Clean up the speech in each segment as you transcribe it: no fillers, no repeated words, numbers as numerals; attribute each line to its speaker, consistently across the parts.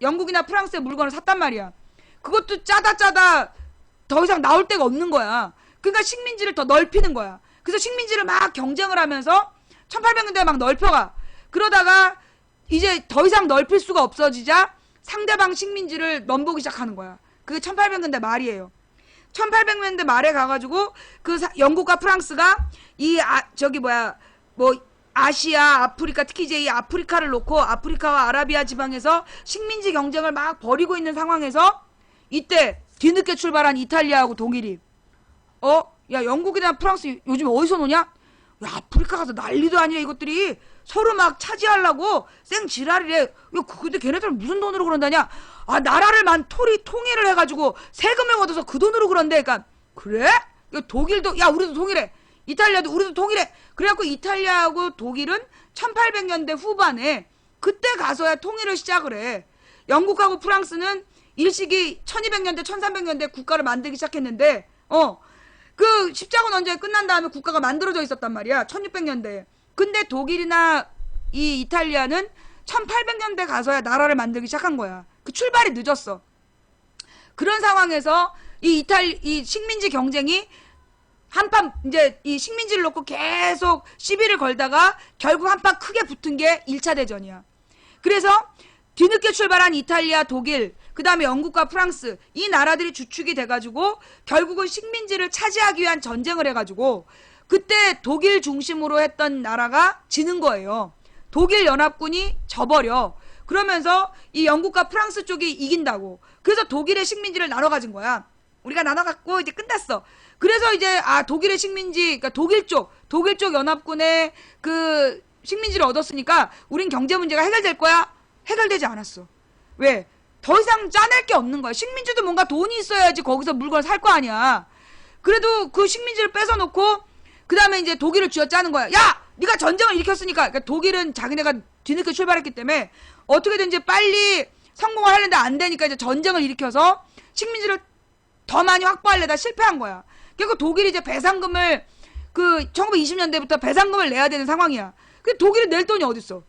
Speaker 1: 영국이나 프랑스의 물건을 샀단 말이야. 그것도 짜다 더 이상 나올 데가 없는 거야. 그러니까 식민지를 더 넓히는 거야. 그래서 식민지를 막 경쟁을 하면서 1800년대에 막 넓혀가. 그러다가 이제 더 이상 넓힐 수가 없어지자 상대방 식민지를 넘보기 시작하는 거야. 그게 1800년대 말이에요. 1800년대 말에 가가지고 그 영국과 프랑스가 이 아시아, 아프리카, 특히 이제 이 아프리카를 놓고 아프리카와 아라비아 지방에서 식민지 경쟁을 막 벌이고 있는 상황에서 이때 뒤늦게 출발한 이탈리아하고 독일이 야 영국이나 프랑스 요즘 어디서 노냐? 야 아프리카 가서 난리도 아니야 이것들이 서로 막 차지하려고 쌩지랄이래. 야 근데 걔네들은 무슨 돈으로 그런다냐? 아 나라를 통일을 해가지고 세금을 얻어서 그 돈으로 그런데. 그러니까 그래? 야, 독일도 야 우리도 통일해. 이탈리아도 우리도 통일해. 그래갖고 이탈리아하고 독일은 1800년대 후반에 그때 가서야 통일을 시작을 해. 영국하고 프랑스는 일시기 1200년대 1300년대 국가를 만들기 시작했는데 그 십자군 언제 끝난 다음에 국가가 만들어져 있었단 말이야. 1600년대에. 근데 독일이나 이 이탈리아는 1800년대 가서야 나라를 만들기 시작한 거야. 그 출발이 늦었어. 그런 상황에서 이 식민지 경쟁이 한판 이제 이 식민지를 놓고 계속 시비를 걸다가 결국 한판 크게 붙은 게 1차 대전이야. 그래서 뒤늦게 출발한 이탈리아, 독일, 그 다음에 영국과 프랑스 이 나라들이 주축이 돼가지고 결국은 식민지를 차지하기 위한 전쟁을 해가지고 그때 독일 중심으로 했던 나라가 지는 거예요. 독일 연합군이 져버려. 그러면서 이 영국과 프랑스 쪽이 이긴다고. 그래서 독일의 식민지를 나눠 가진 거야. 우리가 나눠 갖고 이제 끝났어. 그래서 이제 독일의 식민지, 그러니까 독일 쪽 연합군의 그 식민지를 얻었으니까 우린 경제 문제가 해결될 거야? 해결되지 않았어. 왜? 더 이상 짜낼 게 없는 거야. 식민지도 뭔가 돈이 있어야지 거기서 물건을 살 거 아니야. 그래도 그 식민지를 뺏어놓고 그 다음에 이제 독일을 쥐어짜는 거야. 야! 네가 전쟁을 일으켰으니까. 그러니까 독일은 자기네가 뒤늦게 출발했기 때문에 어떻게든지 빨리 성공을 하려는데 안 되니까 이제 전쟁을 일으켜서 식민지를 더 많이 확보하려다 실패한 거야. 결국 독일이 이제 배상금을 그 1920년대부터 배상금을 내야 되는 상황이야. 근데 독일이 낼 돈이 어딨어?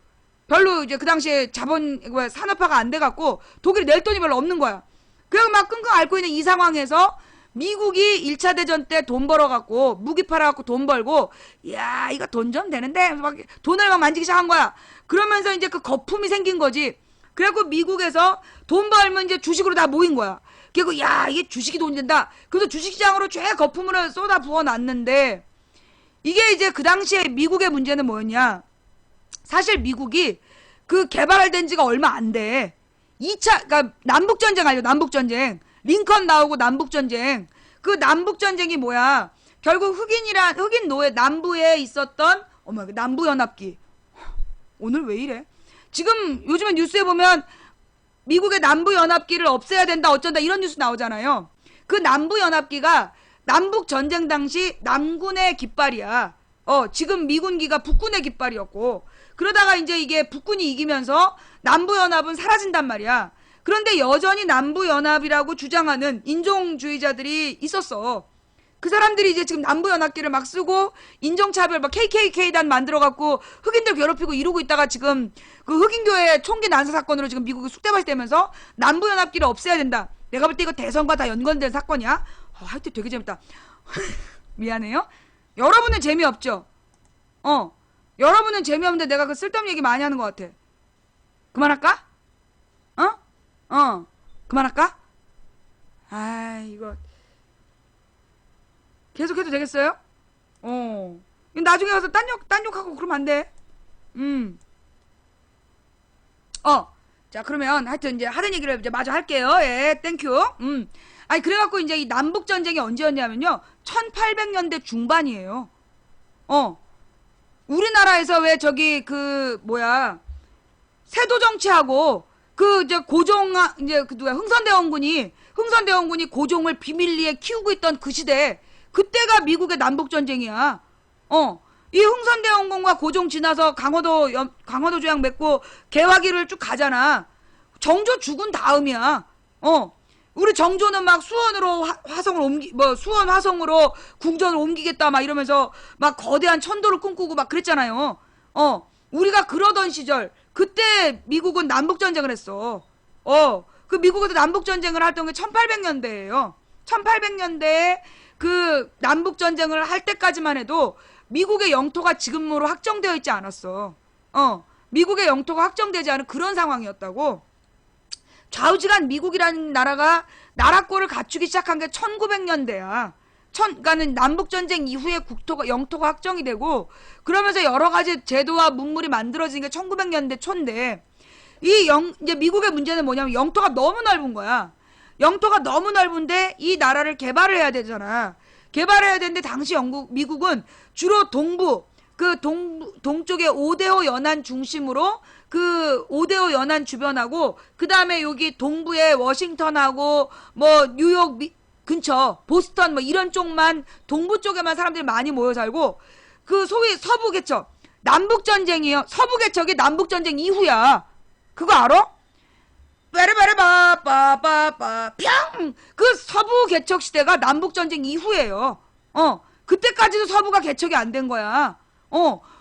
Speaker 1: 별로 이제 그 당시에 산업화가 안 돼갖고 독일이 낼 돈이 별로 없는 거야. 그래서 막 끙끙 앓고 있는 이 상황에서 미국이 1차 대전 때 돈 벌어갖고 무기 팔아갖고 돈 벌고 야 이거 돈 좀 되는데 막 돈을 막 만지기 시작한 거야. 그러면서 이제 그 거품이 생긴 거지. 그래갖고 미국에서 돈 벌면 이제 주식으로 다 모인 거야. 그리고 야 이게 주식이 돈이 된다. 그래서 주식시장으로 쫙 거품을 쏟아 부어놨는데 이게 이제 그 당시에 미국의 문제는 뭐였냐. 사실 미국이 그 개발된 지가 얼마 안 돼. 그러니까 남북전쟁 알죠? 남북전쟁. 링컨 나오고 남북전쟁. 그 남북전쟁이 뭐야? 결국 흑인 노예 남부에 있었던 남부연합기. 오늘 왜 이래? 지금 요즘에 뉴스에 보면 미국의 남부연합기를 없애야 된다 어쩐다 이런 뉴스 나오잖아요. 그 남부연합기가 남북전쟁 당시 남군의 깃발이야. 지금 미군기가 북군의 깃발이었고 그러다가 이제 이게 북군이 이기면서 남부연합은 사라진단 말이야. 그런데 여전히 남부연합이라고 주장하는 인종주의자들이 있었어. 그 사람들이 이제 지금 남부연합기를 막 쓰고 인종차별 막 KKK단 만들어갖고 흑인들 괴롭히고 이러고 있다가 지금 그 흑인교회 총기 난사 사건으로 지금 미국이 쑥대밭되면서 남부연합기를 없애야 된다. 내가 볼 때 이거 대선과 다 연관된 사건이야. 하여튼 되게 재밌다. 미안해요. 여러분은 재미없죠? 여러분은 재미없는데 내가 그 쓸데없는 얘기 많이 하는 것 같아. 그만할까? 그만할까? 이거 계속해도 되겠어요? 나중에 가서 딴 욕하고 그러면 안 돼. 자 그러면 하여튼 이제 하던 얘기를 이제 마저 할게요. 예, 땡큐. 그래갖고 이제 이 남북전쟁이 언제였냐면요 1800년대 중반이에요. 우리나라에서 왜 저기 세도 정치하고 이제 흥선대원군이 고종을 비밀리에 키우고 있던 그 시대, 그때가 미국의 남북전쟁이야. 이 흥선대원군과 고종 지나서 강화도 조약 맺고 개화기를 쭉 가잖아. 정조 죽은 다음이야. 우리 정조는 막 수원으로 수원 화성으로 궁전을 옮기겠다 막 이러면서 막 거대한 천도를 꿈꾸고 막 그랬잖아요. 우리가 그러던 시절, 그때 미국은 남북전쟁을 했어. 그 미국에서 남북전쟁을 했던 게 1800년대예요. 1800년대에 그 남북전쟁을 할 때까지만 해도 미국의 영토가 지금으로 확정되어 있지 않았어. 미국의 영토가 확정되지 않은 그런 상황이었다고. 좌우지간 미국이라는 나라가 나라권을 갖추기 시작한 게 1900년대야. 그러니까는 남북전쟁 이후에 영토가 확정이 되고, 그러면서 여러 가지 제도와 문물이 만들어진 게 1900년대 초인데, 이제 미국의 문제는 뭐냐면 영토가 너무 넓은 거야. 영토가 너무 넓은데 이 나라를 개발을 해야 되잖아. 개발해야 되는데 당시 미국은 주로 동쪽의 오데오 연안 중심으로 그 오데오 연안 주변하고, 그 다음에 여기 동부의 워싱턴하고 뭐 뉴욕 근처 보스턴 뭐 이런 쪽만, 동부 쪽에만 사람들이 많이 모여 살고, 그 소위 서부 개척, 남북 전쟁이요. 서부 개척이 남북 전쟁 이후야. 그거 알아? 빠르바르바빠빠빠 뿅! 그 서부 개척 시대가 남북 전쟁 이후예요. 그때까지도 서부가 개척이 안 된 거야.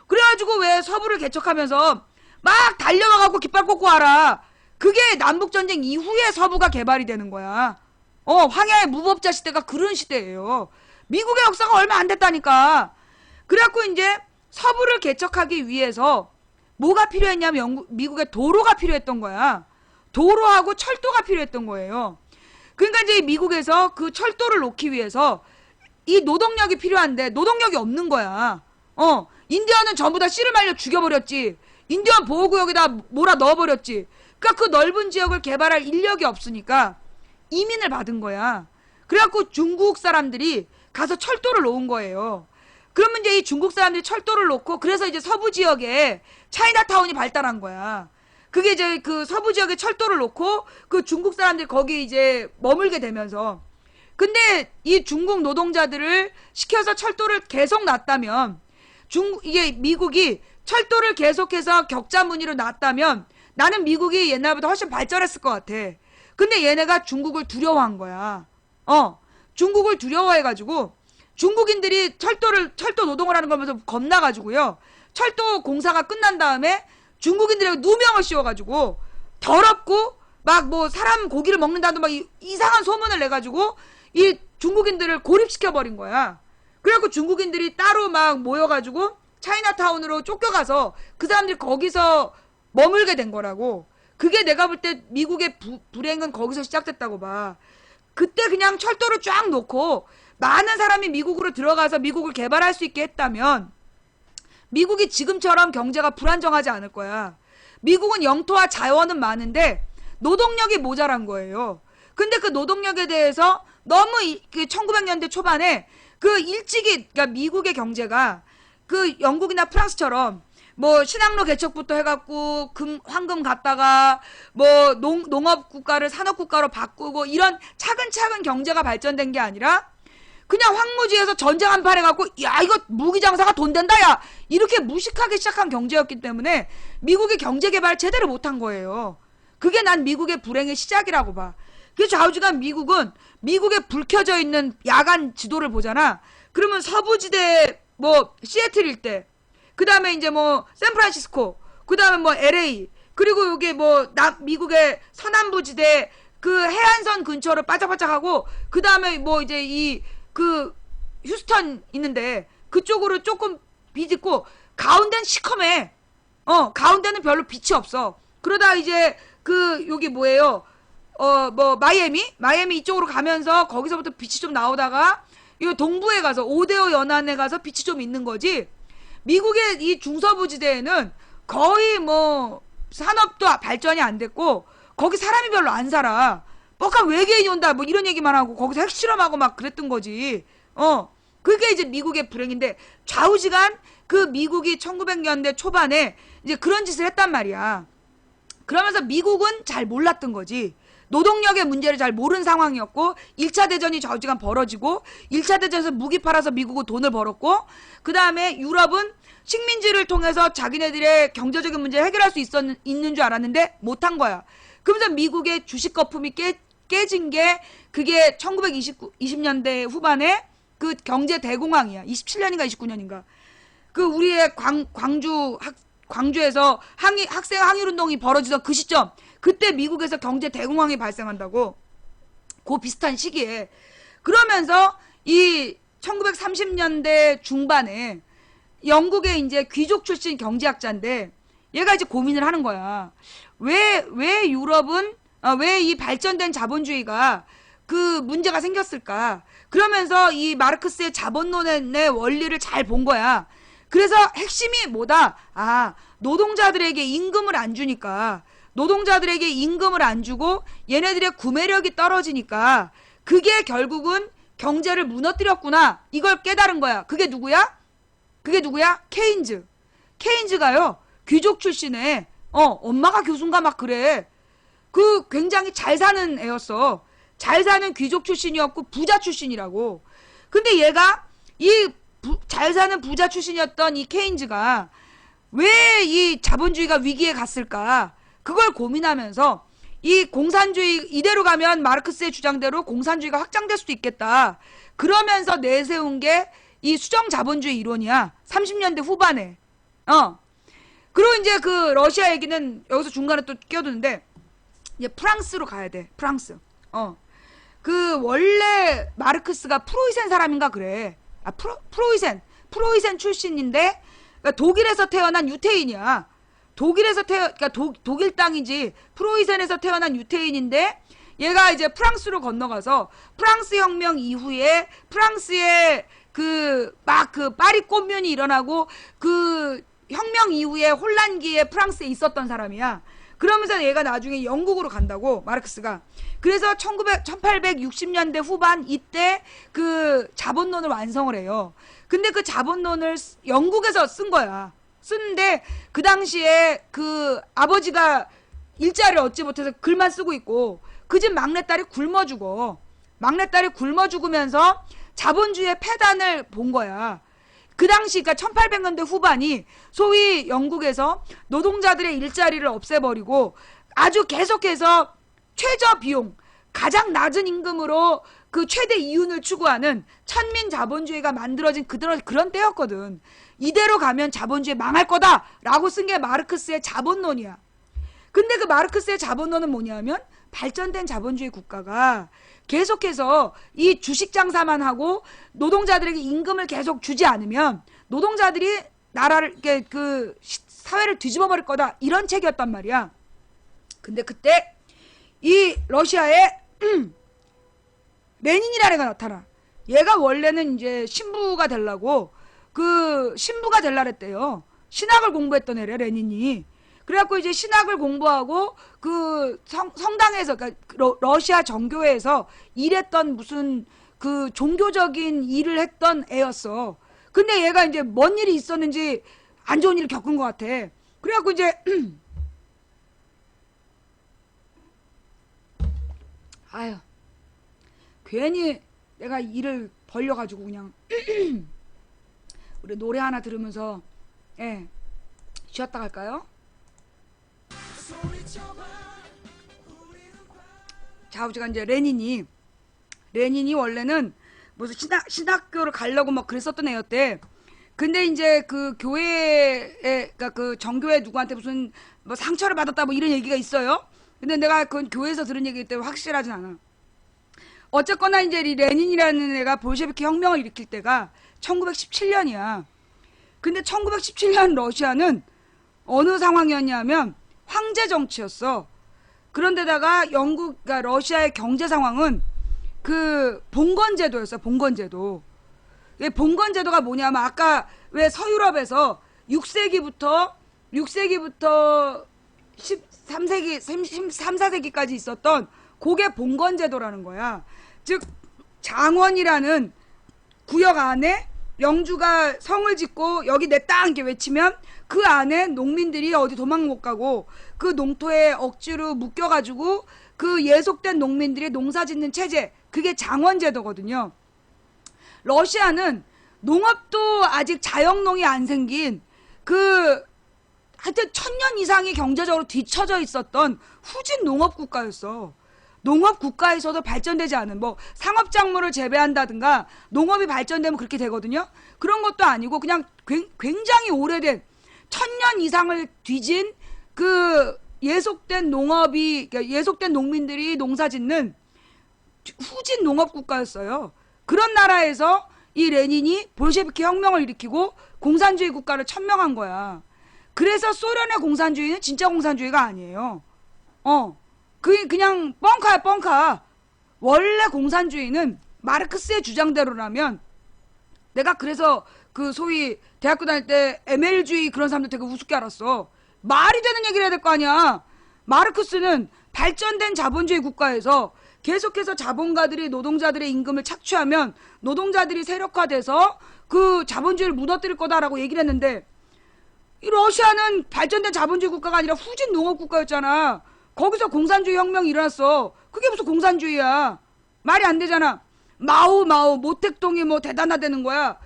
Speaker 1: 그래가지고 왜 서부를 개척하면서 막 달려와갖고 깃발 꽂고 와라. 그게 남북 전쟁 이후에 서부가 개발이 되는 거야. 황야의 무법자 시대가 그런 시대예요. 미국의 역사가 얼마 안 됐다니까. 그래갖고 이제 서부를 개척하기 위해서 뭐가 필요했냐면 미국에 도로가 필요했던 거야. 도로하고 철도가 필요했던 거예요. 그러니까 이제 미국에서 그 철도를 놓기 위해서 이 노동력이 필요한데 노동력이 없는 거야. 인디언은 전부 다 씨를 말려 죽여버렸지. 인디언 보호구역에다 몰아 넣어버렸지. 그러니까 그 넓은 지역을 개발할 인력이 없으니까 이민을 받은 거야. 그래갖고 중국 사람들이 가서 철도를 놓은 거예요. 그러면 이제 이 중국 사람들이 철도를 놓고, 그래서 이제 서부 지역에 차이나타운이 발달한 거야. 그게 이제 그 서부 지역에 철도를 놓고 그 중국 사람들이 거기 이제 머물게 되면서, 근데 이 중국 노동자들을 시켜서 철도를 계속 놨다면, 이게 미국이 철도를 계속해서 격자 무늬로 놨다면 나는 미국이 옛날보다 훨씬 발전했을 것 같아. 근데 얘네가 중국을 두려워한 거야. 중국을 두려워해가지고 중국인들이 철도 노동을 하는 거면서 겁나가지고요. 철도 공사가 끝난 다음에 중국인들에게 누명을 씌워가지고 더럽고 막 뭐 사람 고기를 먹는다는 막 이상한 소문을 내가지고 이 중국인들을 고립시켜버린 거야. 그래갖고 중국인들이 따로 막 모여가지고 차이나타운으로 쫓겨가서 그 사람들이 거기서 머물게 된 거라고. 그게 내가 볼 때 미국의 불행은 거기서 시작됐다고 봐. 그때 그냥 철도를 쫙 놓고 많은 사람이 미국으로 들어가서 미국을 개발할 수 있게 했다면 미국이 지금처럼 경제가 불안정하지 않을 거야. 미국은 영토와 자원은 많은데 노동력이 모자란 거예요. 근데 그 노동력에 대해서 너무 그 1900년대 초반에 그 일찍이, 그러니까 미국의 경제가 그 영국이나 프랑스처럼 뭐 신항로 개척부터 해갖고 황금 갖다가 뭐 농업 국가를 산업 국가로 바꾸고 이런 차근차근 경제가 발전된 게 아니라 그냥 황무지에서 전쟁 한판 해갖고 야 이거 무기 장사가 돈 된다 야 이렇게 무식하게 시작한 경제였기 때문에 미국이 경제 개발 제대로 못한 거예요. 그게 난 미국의 불행의 시작이라고 봐. 그 좌우지간 미국은 미국에 불 켜져 있는 야간 지도를 보잖아. 그러면 서부지대 뭐 시애틀 일대, 그 다음에 이제 뭐 샌프란시스코, 그 다음에 뭐 LA, 그리고 여기 뭐 미국의 서남부지대 그 해안선 근처로 바짝바짝하고, 그 다음에 뭐 이제 그 휴스턴 있는데 그쪽으로 조금 비집고 가운데는 시커매. 가운데는 별로 빛이 없어. 그러다 이제 그 여기 뭐예요? 뭐 마이애미 이쪽으로 가면서 거기서부터 빛이 좀 나오다가 이 동부에 가서 오데오 연안에 가서 빛이 좀 있는 거지. 미국의 이 중서부지대에는 거의 뭐 산업도 발전이 안 됐고 거기 사람이 별로 안 살아. 뻑한 외계인이 온다 뭐 이런 얘기만 하고 거기서 핵실험하고 막 그랬던 거지. 그게 이제 미국의 불행인데, 좌우지간 그 미국이 1900년대 초반에 이제 그런 짓을 했단 말이야. 그러면서 미국은 잘 몰랐던 거지. 노동력의 문제를 잘 모르는 상황이었고, 1차 대전이 좌우지간 벌어지고 1차 대전에서 무기 팔아서 미국은 돈을 벌었고, 그 다음에 유럽은 식민지를 통해서 자기네들의 경제적인 문제를 해결할 수 있는 줄 알았는데 못한 거야. 그러면서 미국의 주식 거품이 깨진 게 그게 1920년대 후반에 그 경제 대공황이야. 27년인가 29년인가. 그 우리의 광주에서 학생 항일운동이 벌어지던 그 그때 미국에서 경제 대공황이 발생한다고. 그 비슷한 시기에. 그러면서 이 1930년대 중반에 영국의 이제 귀족 출신 경제학자인데 얘가 이제 고민을 하는 거야. 왜 유럽은 왜 이 발전된 자본주의가 그 문제가 생겼을까? 그러면서 이 마르크스의 자본론의 원리를 잘 본 거야. 그래서 핵심이 뭐다? 노동자들에게 임금을 안 주니까, 노동자들에게 임금을 안 주고 얘네들의 구매력이 떨어지니까 그게 결국은 경제를 무너뜨렸구나. 이걸 깨달은 거야. 그게 누구야? 케인즈. 케인즈가요, 귀족 출신에, 엄마가 교수인가 막 그래. 그 굉장히 잘 사는 애였어. 잘 사는 귀족 출신이었고 부자 출신이라고. 근데 얘가 잘 사는 부자 출신이었던 이 케인즈가 왜 이 자본주의가 위기에 갔을까? 그걸 고민하면서 이 공산주의 이대로 가면 마르크스의 주장대로 공산주의가 확장될 수도 있겠다. 그러면서 내세운 게 이 수정 자본주의 이론이야. 30년대 후반에. 그리고 이제 그 러시아 얘기는 여기서 중간에 또 끼어드는데 이제 프랑스로 가야 돼. 프랑스. 그 원래 마르크스가 프로이센 사람인가 그래. 프로이센 출신인데 그러니까 독일에서 태어난 유태인이야. 그러니까 독일 땅이지. 프로이센에서 태어난 유태인인데 얘가 이제 프랑스로 건너가서 프랑스 혁명 이후에 프랑스에 그 파리 꼼면이 일어나고 그 혁명 이후에 혼란기에 프랑스에 있었던 사람이야. 그러면서 얘가 나중에 영국으로 간다고, 마르크스가. 그래서 1860년대 후반 이때 그 자본론을 완성을 해요. 근데 그 자본론을 영국에서 쓴 거야. 쓰는데 그 당시에 그 아버지가 일자리를 얻지 못해서 글만 쓰고 있고 그 집 막내딸이 굶어 죽어. 막내딸이 굶어 죽으면서 자본주의의 폐단을 본 거야. 그 당시, 그러니까 1800년대 후반이 소위 영국에서 노동자들의 일자리를 없애버리고 아주 계속해서 최저 비용, 가장 낮은 임금으로 그 최대 이윤을 추구하는 천민 자본주의가 만들어진 그런 때였거든. 이대로 가면 자본주의 망할 거다라고 쓴 게 마르크스의 자본론이야. 근데 그 마르크스의 자본론은 뭐냐면 발전된 자본주의 국가가 계속해서 이 주식 장사만 하고 노동자들에게 임금을 계속 주지 않으면 노동자들이 나라를 그 사회를 뒤집어 버릴 거다, 이런 책이었단 말이야. 근데 그때 이 러시아에 레닌이라는 애가 나타나. 얘가 원래는 이제 신부가 되려고 했대요. 신학을 공부했던 애래, 레닌이. 그래갖고 이제 신학을 공부하고 그 성당에서, 그러니까 러시아 정교회에서 일했던 무슨 그 종교적인 일을 했던 애였어. 근데 얘가 이제 뭔 일이 있었는지 안 좋은 일을 겪은 것 같아. 그래갖고 이제 아유, 괜히 내가 일을 벌려가지고 그냥 우리 노래 하나 들으면서 쉬었다 갈까요? 자우지가 이제 레닌이 원래는 무슨 신학교를 가려고 막 그랬었던 애였대. 근데 이제 그 교회에, 그러니까 그 정교회 누구한테 무슨 뭐 상처를 받았다 뭐 이런 얘기가 있어요. 근데 내가 그건 교회에서 들은 얘기이기 때문에 확실하진 않아. 어쨌거나 이제 이 레닌이라는 애가 볼셰비키 혁명을 일으킬 때가 1917년이야. 근데 1917년 러시아는 어느 상황이었냐면 황제 정치였어. 그런데다가 그러니까 러시아의 경제 상황은 그 봉건제도였어. 봉건제도. 봉건제도가 뭐냐면 아까 왜 서유럽에서 6세기부터 13세기, 4세기까지 있었던 그게 봉건제도라는 거야. 즉 장원이라는 구역 안에 영주가 성을 짓고 여기 내 땅 이렇게 외치면 그 안에 농민들이 어디 도망 못 가고 그 농토에 억지로 묶여가지고 그 예속된 농민들이 농사 짓는 체제, 그게 장원제도거든요. 러시아는 농업도 아직 자영농이 안 생긴 하여튼 1000년 이상이 경제적으로 뒤처져 있었던 후진 농업국가였어. 농업국가에서도 발전되지 않은 뭐 상업작물을 재배한다든가 농업이 발전되면 그렇게 되거든요. 그런 것도 아니고 그냥 굉장히 오래된 1000년 이상을 뒤진 그 예속된 농업이, 그러니까 예속된 농민들이 농사 짓는 후진 농업 국가였어요. 그런 나라에서 이 레닌이 볼셰비키 혁명을 일으키고 공산주의 국가를 천명한 거야. 그래서 소련의 공산주의는 진짜 공산주의가 아니에요. 그게 그냥 뻥카야, 뻥카. 원래 공산주의는 마르크스의 주장대로라면, 내가 그래서 그 소위 대학교 다닐 때 ML주의 그런 사람들 되게 우습게 알았어. 말이 되는 얘기를 해야 될 거 아니야. 마르크스는 발전된 자본주의 국가에서 계속해서 자본가들이 노동자들의 임금을 착취하면 노동자들이 세력화돼서 그 자본주의를 무너뜨릴 거다라고 얘기를 했는데, 이 러시아는 발전된 자본주의 국가가 아니라 후진 농업 국가였잖아. 거기서 공산주의 혁명이 일어났어. 그게 무슨 공산주의야. 말이 안 되잖아. 마오 모택동이 뭐 대단하다는 거야.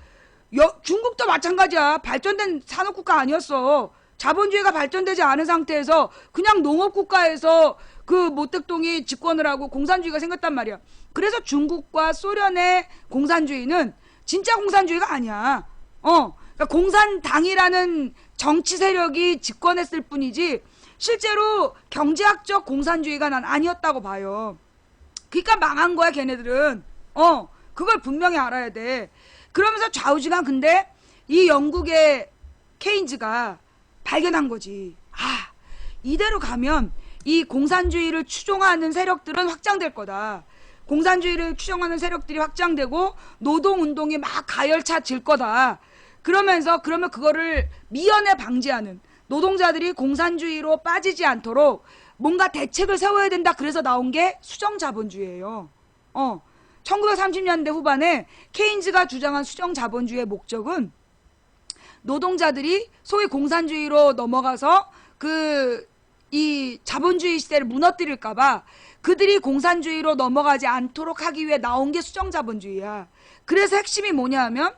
Speaker 1: 중국도 마찬가지야. 발전된 산업국가 아니었어. 자본주의가 발전되지 않은 상태에서 그냥 농업국가에서 그 모택동이 집권을 하고 공산주의가 생겼단 말이야. 그래서 중국과 소련의 공산주의는 진짜 공산주의가 아니야. 그러니까 공산당이라는 정치 세력이 집권했을 뿐이지 실제로 경제학적 공산주의가 난 아니었다고 봐요. 그러니까 망한 거야 걔네들은. 그걸 분명히 알아야 돼. 그러면서 좌우지간 근데 이 영국의 케인즈가 발견한 거지. 이대로 가면 이 공산주의를 추종하는 세력들은 확장될 거다. 공산주의를 추종하는 세력들이 확장되고 노동운동이 막 가열차질 거다. 그러면 그거를 미연에 방지하는, 노동자들이 공산주의로 빠지지 않도록 뭔가 대책을 세워야 된다. 그래서 나온 게 수정자본주의예요. 1930년대 후반에 케인즈가 주장한 수정자본주의의 목적은 노동자들이 소위 공산주의로 넘어가서 이 자본주의 시대를 무너뜨릴까봐 그들이 공산주의로 넘어가지 않도록 하기 위해 나온 게 수정자본주의야. 그래서 핵심이 뭐냐 하면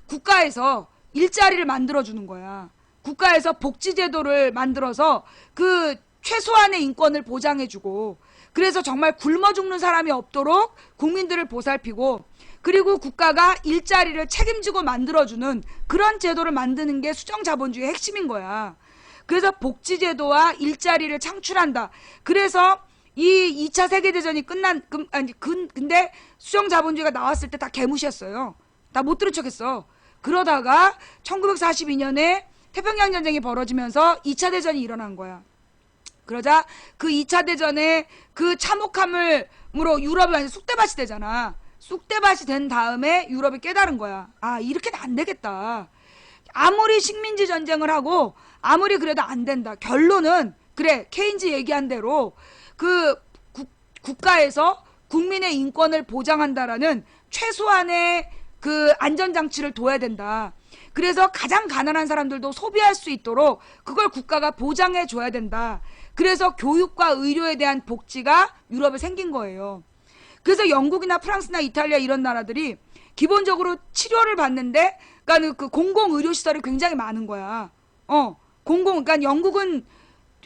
Speaker 1: 국가에서 일자리를 만들어주는 거야. 국가에서 복지제도를 만들어서 그 최소한의 인권을 보장해주고, 그래서 정말 굶어 죽는 사람이 없도록 국민들을 보살피고, 그리고 국가가 일자리를 책임지고 만들어주는 그런 제도를 만드는 게 수정자본주의의 핵심인 거야. 그래서 복지제도와 일자리를 창출한다. 그래서 이 2차 세계대전이 근데 수정자본주의가 나왔을 때 다 개무시했어요. 다 못 들은 척했어. 그러다가 1942년에 태평양 전쟁이 벌어지면서 2차 대전이 일어난 거야. 그러자 그 2차 대전에 그 참혹함으로 유럽이 완전 쑥대밭이 되잖아. 쑥대밭이 된 다음에 유럽이 깨달은 거야. 이렇게는 안 되겠다. 아무리 식민지 전쟁을 하고 아무리 그래도 안 된다. 결론은 그래, 케인즈 얘기한 대로 그 국가에서 국민의 인권을 보장한다라는 최소한의 그 안전장치를 둬야 된다. 그래서 가장 가난한 사람들도 소비할 수 있도록 그걸 국가가 보장해 줘야 된다. 그래서 교육과 의료에 대한 복지가 유럽에 생긴 거예요. 그래서 영국이나 프랑스나 이탈리아 이런 나라들이 기본적으로 치료를 받는데, 그러니까 그 공공의료시설이 굉장히 많은 거야. 그러니까 영국은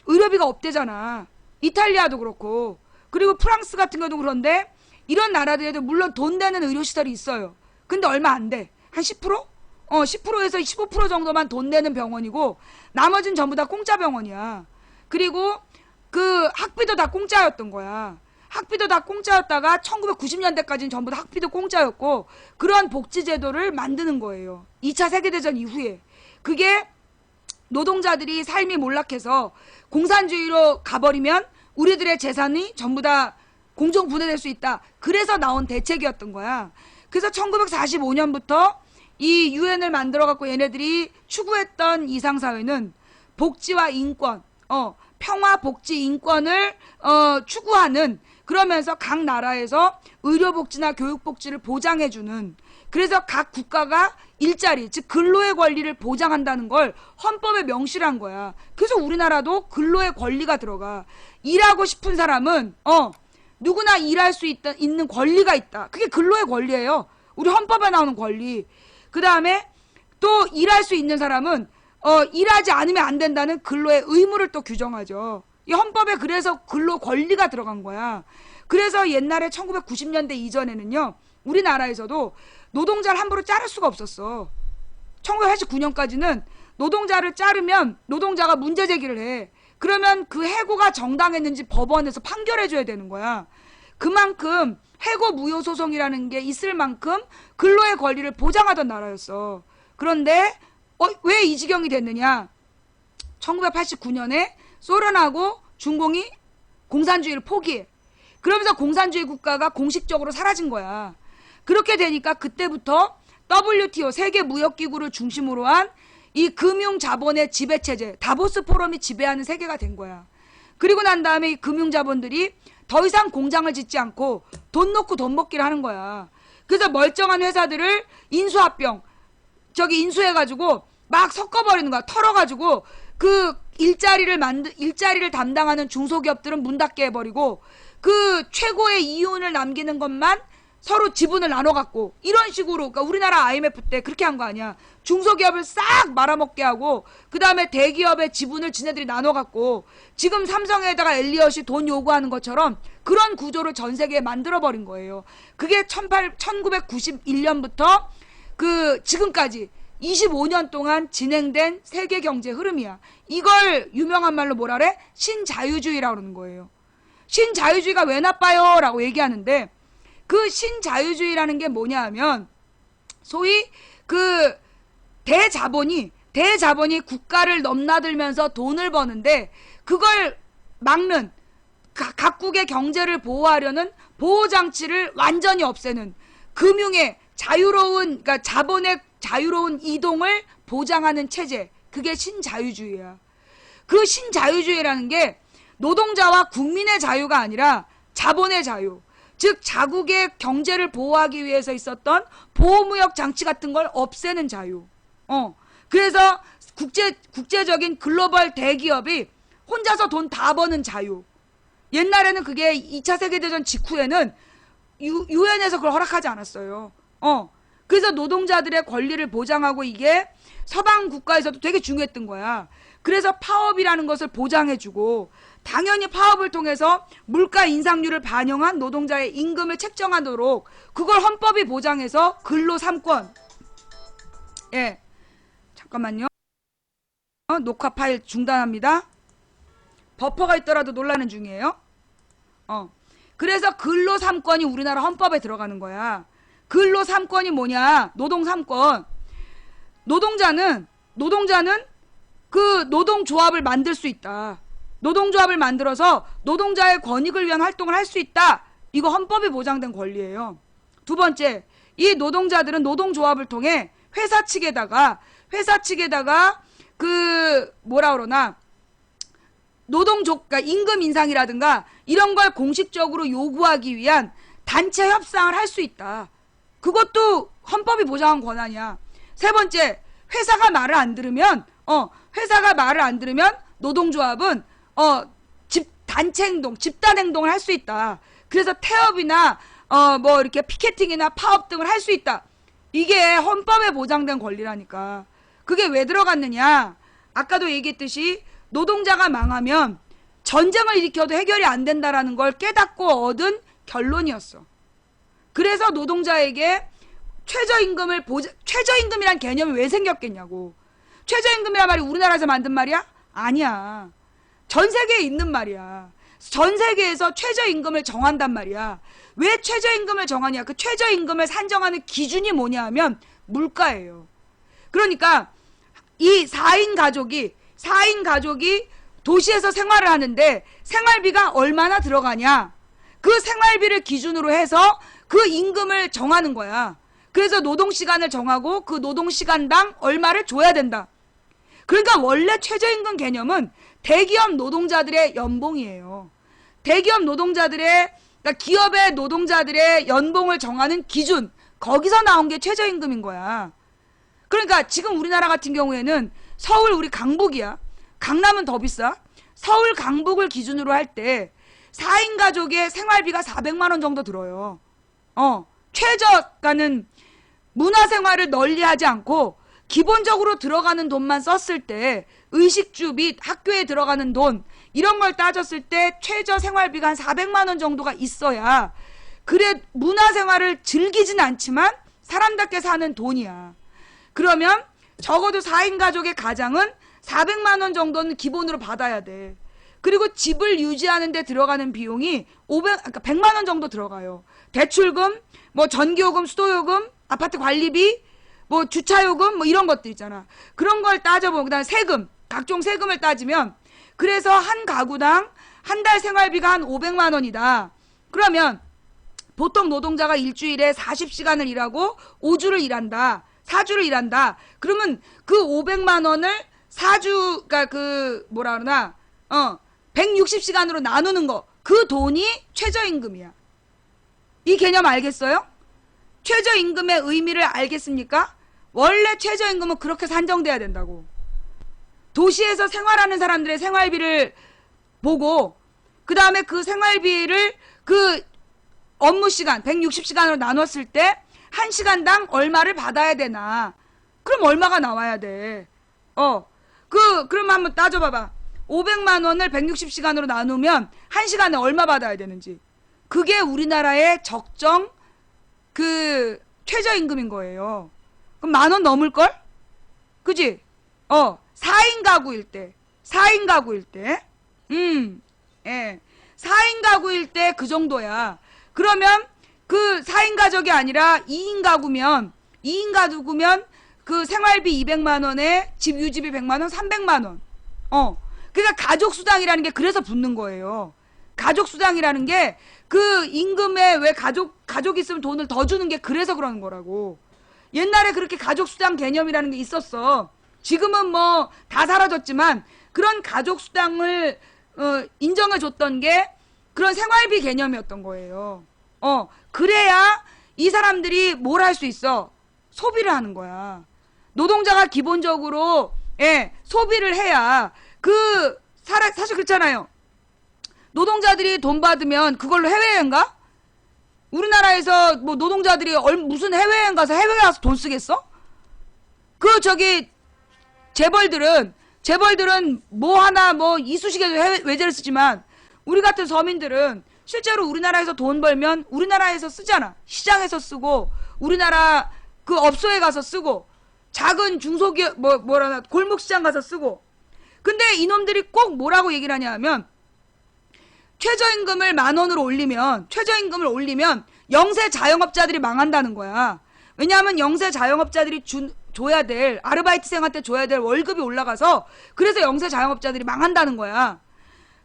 Speaker 1: 의료비가 없대잖아. 이탈리아도 그렇고. 그리고 프랑스 같은 경우도 그런데 이런 나라들에도 물론 돈 되는 의료시설이 있어요. 근데 얼마 안 돼. 한 10%? 10%에서 15% 정도만 돈 되는 병원이고 나머지는 전부 다 공짜 병원이야. 그리고 그 학비도 다 공짜였던 거야. 학비도 다 공짜였다가 1990년대까지는 전부 다 학비도 공짜였고 그런 복지제도를 만드는 거예요. 2차 세계대전 이후에. 그게 노동자들이 삶이 몰락해서 공산주의로 가버리면 우리들의 재산이 전부 다 공정분해될 수 있다. 그래서 나온 대책이었던 거야. 그래서 1945년부터 이 유엔을 만들어갖고 얘네들이 추구했던 이상사회는 복지와 인권, 평화, 복지, 인권을 추구하는, 그러면서 각 나라에서 의료복지나 교육복지를 보장해주는, 그래서 각 국가가 일자리, 즉 근로의 권리를 보장한다는 걸 헌법에 명시를 한 거야. 그래서 우리나라도 근로의 권리가 들어가. 일하고 싶은 사람은 누구나 일할 수 있는 권리가 있다. 그게 근로의 권리예요. 우리 헌법에 나오는 권리. 그 다음에 또 일할 수 있는 사람은 일하지 않으면 안 된다는 근로의 의무를 또 규정하죠. 이 헌법에 그래서 근로 권리가 들어간 거야. 그래서 옛날에 1990년대 이전에는요, 우리나라에서도 노동자를 함부로 자를 수가 없었어. 1989년까지는 노동자를 자르면 노동자가 문제 제기를 해. 그러면 그 해고가 정당했는지 법원에서 판결해줘야 되는 거야. 그만큼 해고 무효 소송이라는 게 있을 만큼 근로의 권리를 보장하던 나라였어. 그런데 왜 이 지경이 됐느냐? 1989년에 소련하고 중공이 공산주의를 포기해. 그러면서 공산주의 국가가 공식적으로 사라진 거야. 그렇게 되니까 그때부터 WTO 세계무역기구를 중심으로 한 이 금융자본의 지배체제, 다보스 포럼이 지배하는 세계가 된 거야. 그리고 난 다음에 이 금융자본들이 더 이상 공장을 짓지 않고 돈 놓고 돈 먹기를 하는 거야. 그래서 멀쩡한 회사들을 인수합병, 인수해가지고 막 섞어버리는 거야. 털어가지고 그 일자리를 담당하는 중소기업들은 문 닫게 해버리고 그 최고의 이윤을 남기는 것만 서로 지분을 나눠갖고 이런 식으로, 그러니까 우리나라 IMF 때 그렇게 한 거 아니야. 중소기업을 싹 말아먹게 하고 그 다음에 대기업의 지분을 지네들이 나눠갖고 지금 삼성에다가 엘리엇이 돈 요구하는 것처럼 그런 구조를 전 세계에 만들어버린 거예요. 그게 1991년부터 그 지금까지 25년 동안 진행된 세계 경제 흐름이야. 이걸 유명한 말로 뭐라 그래? 신자유주의라고 그러는 거예요. 신자유주의가 왜 나빠요? 라고 얘기하는데 그 신자유주의라는 게 뭐냐 하면 소위 그 대자본이 국가를 넘나들면서 돈을 버는데 그걸 막는 각국의 경제를 보호하려는 보호장치를 완전히 없애는 금융의 자유로운, 그러니까 자본의 자유로운 이동을 보장하는 체제, 그게 신자유주의야. 그 신자유주의라는 게 노동자와 국민의 자유가 아니라 자본의 자유, 즉 자국의 경제를 보호하기 위해서 있었던 보호무역 장치 같은 걸 없애는 자유. 그래서 국제적인 글로벌 대기업이 혼자서 돈 다 버는 자유. 옛날에는 그게 2차 세계대전 직후에는 유엔에서 그걸 허락하지 않았어요. 그래서 노동자들의 권리를 보장하고 이게 서방 국가에서도 되게 중요했던 거야. 그래서 파업이라는 것을 보장해주고 당연히 파업을 통해서 물가 인상률을 반영한 노동자의 임금을 책정하도록 그걸 헌법이 보장해서 근로 3권. 예, 잠깐만요. 녹화 파일 중단합니다. 버퍼가 있더라도 놀라는 중이에요. 그래서 근로 3권이 우리나라 헌법에 들어가는 거야. 근로 3권이 뭐냐? 노동 3권. 노동자는 그 노동조합을 만들 수 있다. 노동조합을 만들어서 노동자의 권익을 위한 활동을 할 수 있다. 이거 헌법에 보장된 권리예요. 두 번째, 이 노동자들은 노동조합을 통해 회사 측에다가 그 뭐라 그러나 그러니까 임금 인상이라든가 이런 걸 공식적으로 요구하기 위한 단체 협상을 할 수 있다. 그것도 헌법이 보장한 권한이야. 세 번째, 회사가 말을 안 들으면 노동조합은 단체 행동, 집단 행동을 할 수 있다. 그래서 태업이나 이렇게 피켓팅이나 파업 등을 할 수 있다. 이게 헌법에 보장된 권리라니까. 그게 왜 들어갔느냐? 아까도 얘기했듯이 노동자가 망하면 전쟁을 일으켜도 해결이 안 된다라는 걸 깨닫고 얻은 결론이었어. 그래서 노동자에게 최저임금이란 개념이 왜 생겼겠냐고. 최저임금이란 말이 우리나라에서 만든 말이야? 아니야. 전 세계에 있는 말이야. 전 세계에서 최저임금을 정한단 말이야. 왜 최저임금을 정하냐? 그 최저임금을 산정하는 기준이 뭐냐 하면 물가예요. 그러니까 이 4인 가족이 도시에서 생활을 하는데 생활비가 얼마나 들어가냐? 그 생활비를 기준으로 해서 그 임금을 정하는 거야. 그래서 노동시간을 정하고 그 노동시간당 얼마를 줘야 된다. 그러니까 원래 최저임금 개념은 대기업 노동자들의 연봉이에요. 그러니까 기업의 노동자들의 연봉을 정하는 기준, 거기서 나온 게 최저임금인 거야. 그러니까 지금 우리나라 같은 경우에는 서울 우리 강북이야. 강남은 더 비싸. 서울 강북을 기준으로 할 때 4인 가족의 생활비가 400만 원 정도 들어요. 최저가는 문화생활을 널리 하지 않고 기본적으로 들어가는 돈만 썼을 때 의식주 및 학교에 들어가는 돈 이런 걸 따졌을 때 최저 생활비가 한 400만 원 정도가 있어야 그래 문화생활을 즐기진 않지만 사람답게 사는 돈이야. 그러면 적어도 4인 가족의 가장은 400만 원 정도는 기본으로 받아야 돼. 그리고 집을 유지하는 데 들어가는 비용이 100만 원 정도 들어가요. 대출금, 뭐 전기요금, 수도요금, 아파트 관리비, 뭐 주차요금, 뭐 이런 것들 있잖아. 그런 걸 따져보면, 그다음에 세금, 각종 세금을 따지면, 그래서 한 가구당 한 달 생활비가 한 500만 원이다. 그러면 보통 노동자가 일주일에 40시간을 일하고 5주를 일한다. 4주를 일한다. 그러면 그 500만 원을 4주, 그러니까 그 뭐라 그러나 160시간으로 나누는 거. 그 돈이 최저임금이야. 이 개념 알겠어요? 최저임금의 의미를 알겠습니까? 원래 최저임금은 그렇게 산정돼야 된다고. 도시에서 생활하는 사람들의 생활비를 보고 그 다음에 그 생활비를 그 업무 시간 160시간으로 나눴을 때 1시간당 얼마를 받아야 되나. 그럼 얼마가 나와야 돼. 그럼 한번 따져봐봐. 500만 원을 160시간으로 나누면 1시간에 얼마 받아야 되는지. 그게 우리나라의 적정 그 최저임금인 거예요. 그럼 10,000원 넘을걸? 그지? 4인 가구일 때. 4인 가구일 때. 예. 4인 가구일 때 그 정도야. 그러면 그 4인 가족이 아니라 2인 가구면 그 생활비 200만 원에 집 유지비 100만 원, 300만 원. 그러니까 가족 수당이라는 게 그래서 붙는 거예요. 가족 수당이라는 게 그 임금에 왜 가족 있으면 돈을 더 주는 게 그래서 그러는 거라고. 옛날에 그렇게 가족 수당 개념이라는 게 있었어. 지금은 뭐 다 사라졌지만 그런 가족 수당을 인정해 줬던 게 그런 생활비 개념이었던 거예요. 그래야 이 사람들이 뭘 할 수 있어? 소비를 하는 거야. 노동자가 기본적으로 소비를 해야 사실 그렇잖아요. 노동자들이 돈 받으면 그걸로 해외여행 가? 우리나라에서 뭐 노동자들이 무슨 해외여행 가서 해외에 가서 돈 쓰겠어? 재벌들은 뭐 하나 뭐 이쑤시개도 외제를 쓰지만 우리 같은 서민들은 실제로 우리나라에서 돈 벌면 우리나라에서 쓰잖아. 시장에서 쓰고 우리나라 그 업소에 가서 쓰고 작은 중소기업 뭐라나 골목시장 가서 쓰고. 근데 이놈들이 꼭 뭐라고 얘기를 하냐 하면 최저임금을 10,000원으로 올리면 영세 자영업자들이 망한다는 거야. 왜냐하면 영세 자영업자들이 줘야 될 아르바이트생한테 줘야 될 월급이 올라가서 그래서 영세 자영업자들이 망한다는 거야.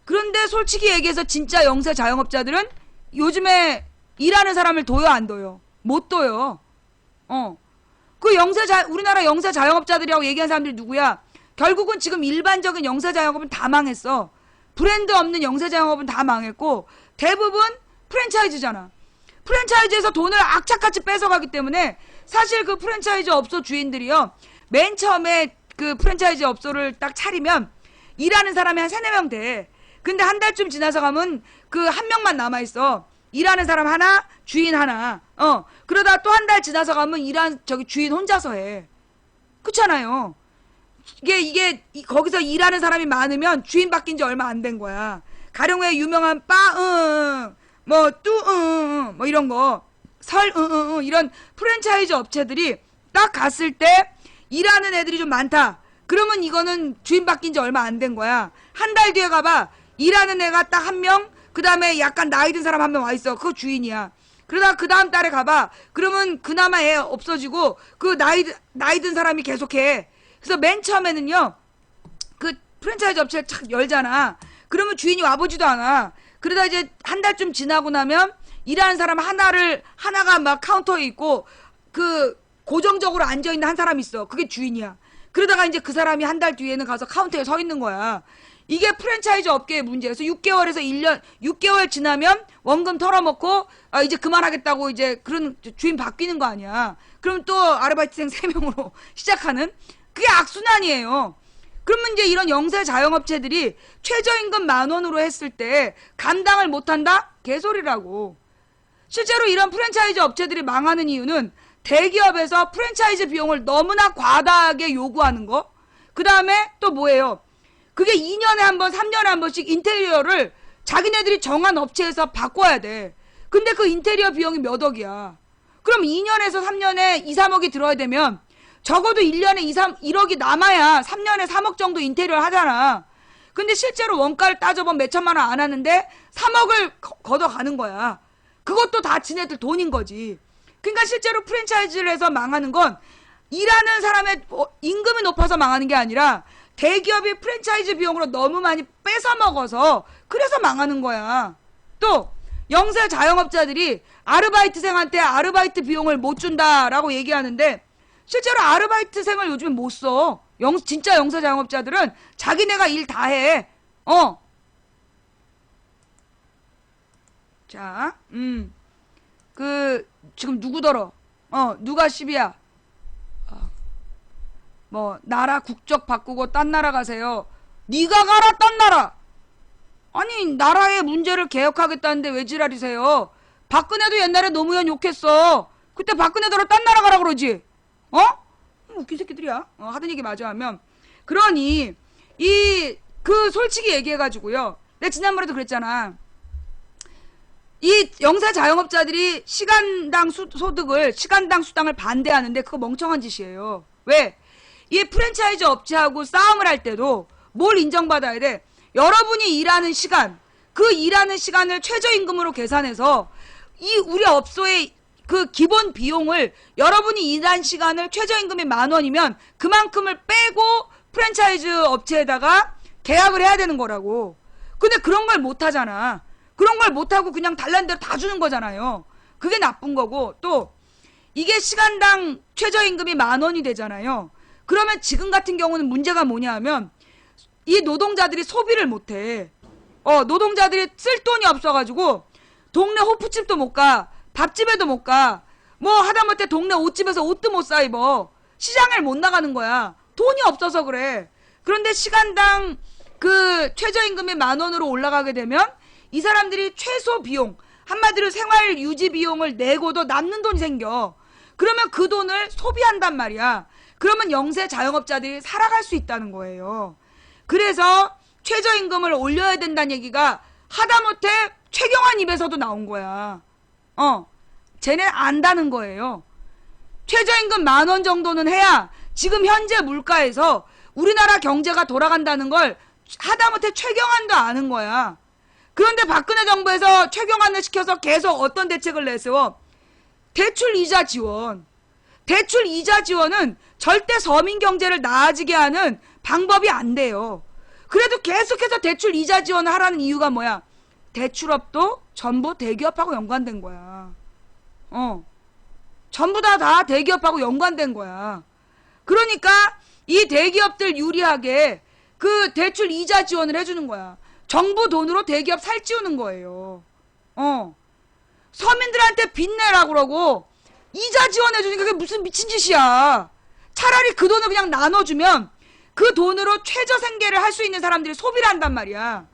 Speaker 1: 그런데 솔직히 얘기해서 진짜 영세 자영업자들은 요즘에 일하는 사람을 둬요, 안 둬요? 못 둬요. 우리나라 영세 자영업자들이라고 얘기하는 사람들이 누구야? 결국은 지금 일반적인 영세 자영업은 다 망했어. 브랜드 없는 영세 자영업은 다 망했고 대부분 프랜차이즈잖아. 프랜차이즈에서 돈을 악착같이 뺏어가기 때문에 사실 그 프랜차이즈 업소 주인들이요. 맨 처음에 그 프랜차이즈 업소를 딱 차리면 일하는 사람이 한 3-4명 돼. 근데 한 달쯤 지나서 가면 그 한 명만 남아있어. 일하는 사람 하나, 주인 하나. 그러다 또 한 달 지나서 가면 주인 혼자서 해. 그렇잖아요. 이게 거기서 일하는 사람이 많으면 주인 바뀐 지 얼마 안 된 거야. 가령의 유명한 뭐 이런 거, 이런 프랜차이즈 업체들이 딱 갔을 때 일하는 애들이 좀 많다. 그러면 이거는 주인 바뀐 지 얼마 안 된 거야. 한 달 뒤에 가봐. 일하는 애가 딱 1명, 그 다음에 약간 나이 든 사람 1명 와있어. 그거 주인이야. 그러다 그 다음 달에 가봐. 그러면 그나마 애 없어지고 그 나이 든 사람이 계속해. 그래서 맨 처음에는요, 그 프랜차이즈 업체를 착 열잖아. 그러면 주인이 와보지도 않아. 그러다 이제 한 달쯤 지나고 나면 일하는 사람 하나가 막 카운터에 있고 고정적으로 앉아있는 한 사람이 있어. 그게 주인이야. 그러다가 이제 그 사람이 한 달 뒤에는 가서 카운터에 서 있는 거야. 이게 프랜차이즈 업계의 문제에서 6개월에서 1년, 6개월 지나면 원금 털어먹고 이제 그만하겠다고 이제 그런 주인 바뀌는 거 아니야. 그럼 또 아르바이트생 3명으로 시작하는 그게 악순환이에요. 그러면 이제 이런 영세 자영업체들이 최저임금 10,000원으로 했을 때 감당을 못한다? 개소리라고. 실제로 이런 프랜차이즈 업체들이 망하는 이유는 대기업에서 프랜차이즈 비용을 너무나 과다하게 요구하는 거. 그 다음에 또 뭐예요? 그게 2년에 한 번, 3년에 한 번씩 인테리어를 자기네들이 정한 업체에서 바꿔야 돼. 근데 그 인테리어 비용이 몇 억이야. 그럼 2년에서 3년에 2, 3억이 들어야 되면 적어도 1년에 1억이 남아야 3년에 3억 정도 인테리어를 하잖아. 근데 실제로 원가를 따져보면 몇 천만 원 안 하는데 3억을 걷어가는 거야. 그것도 다 지네들 돈인 거지. 그러니까 실제로 프랜차이즈를 해서 망하는 건 일하는 사람의 임금이 높아서 망하는 게 아니라 대기업이 프랜차이즈 비용으로 너무 많이 뺏어 먹어서 그래서 망하는 거야. 또 영세 자영업자들이 아르바이트생한테 아르바이트 비용을 못 준다라고 얘기하는데 실제로 아르바이트생을 요즘에 못 써. 진짜 영세 자영업자들은 자기네가 일 다 해. 자, 지금 누구더러? 누가 시비야? 뭐 나라 국적 바꾸고 딴 나라 가세요. 네가 가라 딴 나라. 아니 나라의 문제를 개혁하겠다는데 왜 지랄이세요? 박근혜도 옛날에 노무현 욕했어. 그때 박근혜더러 딴 나라 가라 그러지. 웃긴 새끼들이야. 하던 얘기 마저 하면. 그러니 솔직히 얘기해가지고요. 내가 지난번에도 그랬잖아. 이 영세 자영업자들이 시간당 시간당 수당을 반대하는데 그거 멍청한 짓이에요. 왜? 이 프랜차이즈 업체하고 싸움을 할 때도 뭘 인정받아야 돼? 여러분이 일하는 시간, 그 일하는 시간을 최저임금으로 계산해서 우리 업소의 그 기본 비용을 여러분이 일한 시간을 최저임금이 10,000원이면 그만큼을 빼고 프랜차이즈 업체에다가 계약을 해야 되는 거라고. 근데 그런 걸 못 하잖아. 그런 걸 못 하고 그냥 달라는 대로 다 주는 거잖아요. 그게 나쁜 거고 또 이게 시간당 최저임금이 10,000원이 되잖아요. 그러면 지금 같은 경우는 문제가 뭐냐 하면 이 노동자들이 소비를 못 해. 노동자들이 쓸 돈이 없어가지고 동네 호프집도 못 가. 밥집에도 못 가. 뭐 하다못해 동네 옷집에서 옷도 못 사 입어. 시장을 못 나가는 거야. 돈이 없어서 그래. 그런데 시간당 그 최저임금이 10,000원으로 올라가게 되면 이 사람들이 최소 비용, 한마디로 생활 유지 비용을 내고도 남는 돈이 생겨. 그러면 그 돈을 소비한단 말이야. 그러면 영세 자영업자들이 살아갈 수 있다는 거예요. 그래서 최저임금을 올려야 된다는 얘기가 하다못해 최경환 입에서도 나온 거야. 쟤네 안다는 거예요. 최저임금 10,000원 정도는 해야 지금 현재 물가에서 우리나라 경제가 돌아간다는 걸 하다못해 최경환도 아는 거야. 그런데 박근혜 정부에서 최경환을 시켜서 계속 어떤 대책을 내세워? 대출 이자 지원. 대출 이자 지원은 절대 서민 경제를 나아지게 하는 방법이 안 돼요. 그래도 계속해서 대출 이자 지원을 하라는 이유가 뭐야? 대출업도 전부 대기업하고 연관된 거야. 전부 다 대기업하고 연관된 거야. 그러니까 이 대기업들 유리하게 그 대출 이자 지원을 해주는 거야. 정부 돈으로 대기업 살찌우는 거예요. 서민들한테 빚 내라고 그러고 이자 지원해주니까 그게 무슨 미친 짓이야. 차라리 그 돈을 그냥 나눠주면 그 돈으로 최저 생계를 할 수 있는 사람들이 소비를 한단 말이야.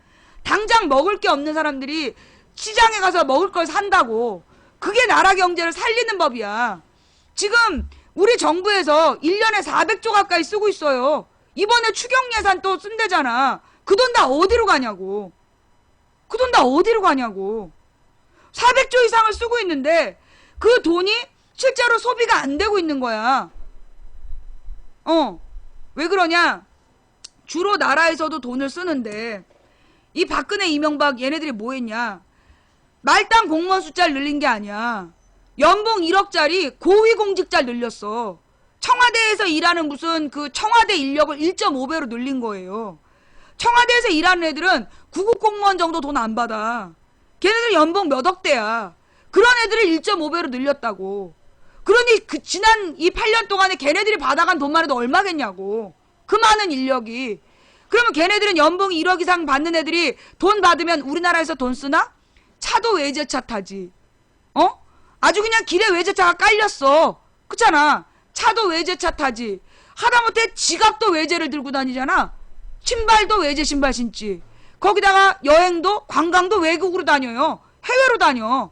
Speaker 1: 당장 먹을 게 없는 사람들이 시장에 가서 먹을 걸 산다고. 그게 나라 경제를 살리는 법이야. 지금 우리 정부에서 1년에 400조 가까이 쓰고 있어요. 이번에 추경 예산 또 쓴대잖아. 그 돈 다 어디로 가냐고. 그 돈 다 어디로 가냐고. 400조 이상을 쓰고 있는데 그 돈이 실제로 소비가 안 되고 있는 거야. 왜 그러냐? 주로 나라에서도 돈을 쓰는데 이 박근혜 이명박 얘네들이 뭐 했냐? 말단 공무원 숫자를 늘린 게 아니야. 연봉 1억짜리 고위공직자를 늘렸어. 청와대에서 일하는 무슨 그 청와대 인력을 1.5배로 늘린 거예요. 청와대에서 일하는 애들은 구급 공무원 정도 돈 안 받아. 걔네들 연봉 몇 억대야. 그런 애들을 1.5배로 늘렸다고. 그러니 지난 이 8년 동안에 걔네들이 받아간 돈만 해도 얼마겠냐고. 그 많은 인력이. 그러면 걔네들은 연봉 1억 이상 받는 애들이 돈 받으면 우리나라에서 돈 쓰나? 차도 외제차 타지. 아주 그냥 길에 외제차가 깔렸어. 그렇잖아. 차도 외제차 타지. 하다못해 지갑도 외제를 들고 다니잖아. 신발도 외제 신발 신지. 거기다가 여행도 관광도 외국으로 다녀요. 해외로 다녀.